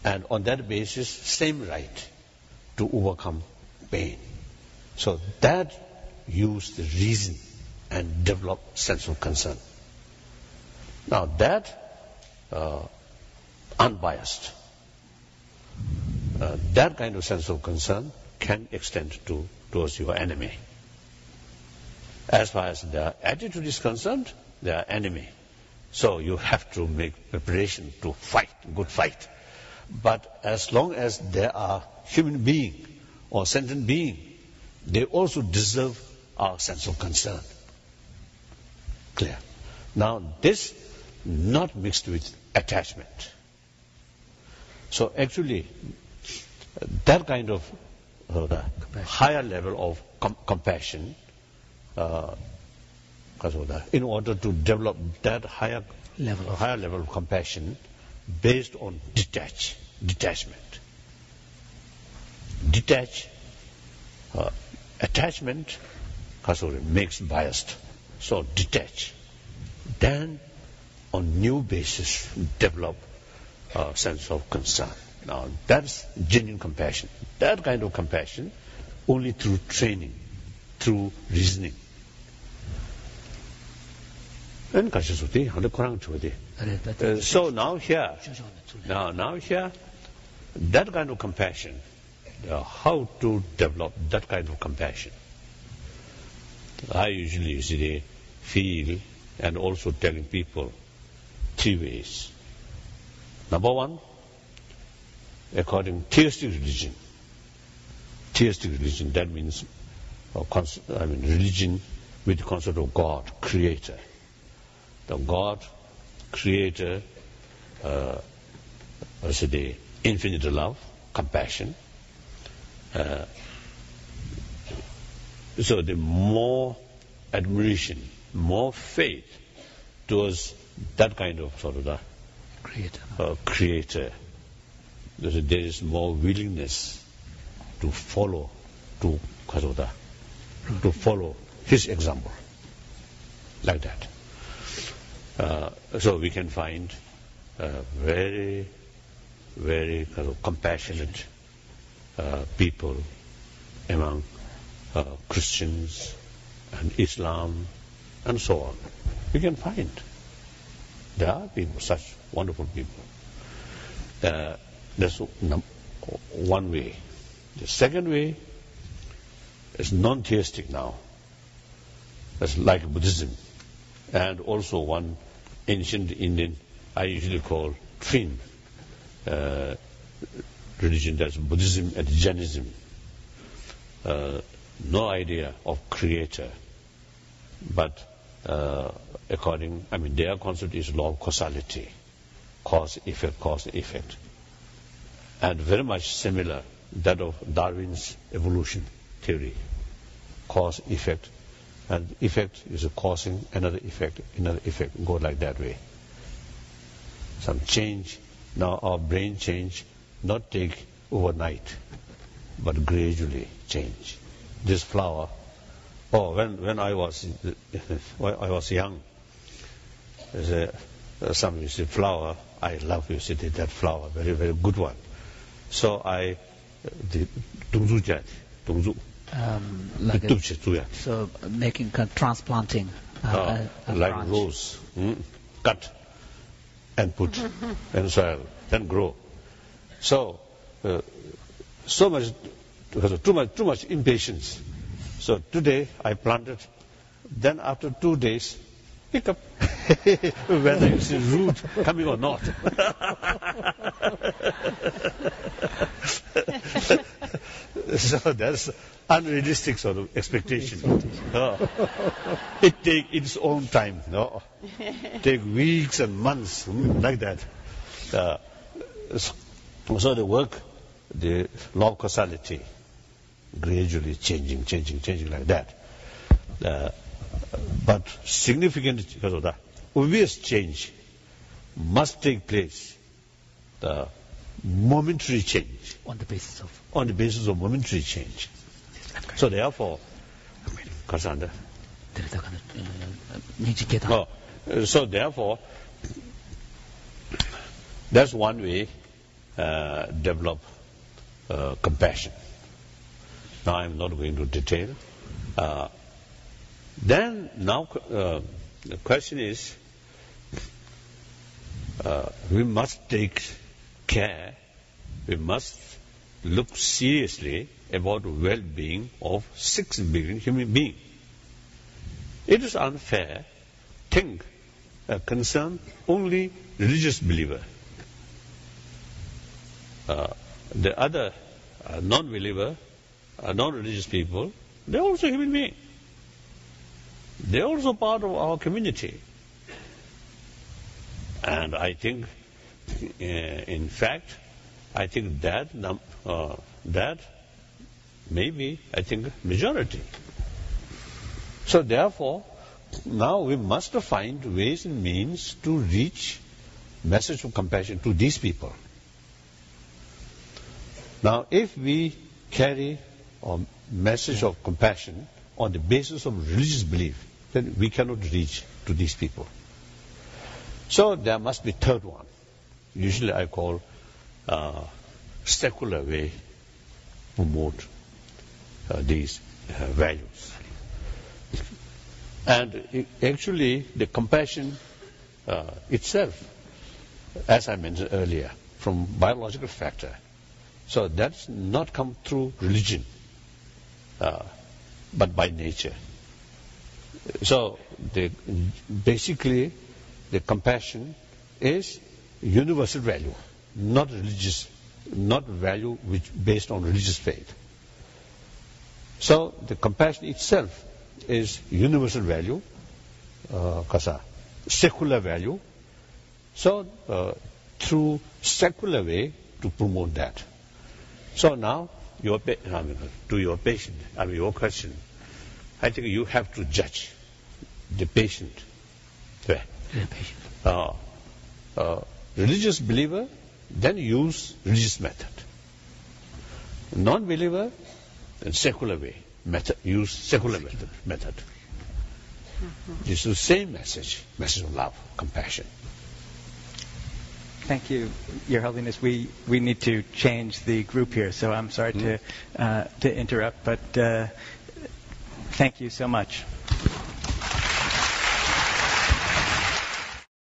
and on that basis, same right to overcome pain. So that use the reason and develop sense of concern. Now that unbiased, that kind of sense of concern can extend towards your enemy. As far as their attitude is concerned, they are enemy. So you have to make preparation to fight, good fight. But as long as they are human being or sentient being, they also deserve our sense of concern. Clear? Now this not mixed with attachment. So actually, that kind of higher level of compassion, in order to develop that higher level of compassion based on detachment. Attachment makes biased. So detach. Then on new basis develop a sense of concern. Now that's genuine compassion. That kind of compassion only through training, through reasoning. So now here, that kind of compassion, how to develop that kind of compassion? I usually feel and also telling people 3 ways. Number one, according to theistic religion. Theistic religion, that means religion with the concept of God, creator. The God, creator, infinite love, compassion. So the more admiration, more faith towards that kind of creator. There is more willingness to follow, to follow his example, like that. So we can find very, very compassionate people among Christians and Islam and so on. We can find. There are people, such wonderful people. That's one way. The second way is non-theistic now. That's like Buddhism. And also one ancient Indian, I usually call twin religion, that's Buddhism and Jainism. No idea of creator, but their concept is law of causality, cause, effect, and very much similar that of Darwin's evolution theory, cause, effect, and effect is causing another effect, go like that way. Some change, now our brain change, not take overnight, but gradually change. This flower, when I was young, some you say flower, I love you say that flower, very, very good one. So so making transplanting like rose, cut and put in soil, then grow. So too much impatience. So today I planted Then after 2 days, pick up whether it's rude coming or not. So that's unrealistic sort of expectation. It takes its own time. No, take weeks and months like that. So the work, the law of causality, gradually changing like that. But significant because of the obvious change must take place. The momentary change on the basis of momentary change. So therefore, so therefore, that's one way develop compassion. Now I'm not going to detail. Then now the question is, we must take care, we must look seriously about well-being of 6 billion human beings. It is unfair to concern only religious believer. The other non-believer, non-religious people, they're also human beings. They're also part of our community. And I think, in fact, I think that maybe, I think, majority. So therefore, now we must find ways and means to reach message of compassion to these people. Now, if we carry a message of compassion on the basis of religious belief, then we cannot reach to these people. So there must be third one. Usually I call secular way to promote these values. And actually the compassion itself, as I mentioned earlier, from biological factor. So that's not come through religion, but by nature. So basically the compassion is universal value, not religious, not value which based on religious faith. So the compassion itself is universal value, secular value. So through secular way to promote that. So now to your patient, your question, I think you have to judge the patient. Religious believer, then use religious method. Non-believer, then secular way, use secular method. This is the same message of love, compassion. Thank you, Your Holiness. We need to change the group here, so I'm sorry to interrupt, but thank you so much.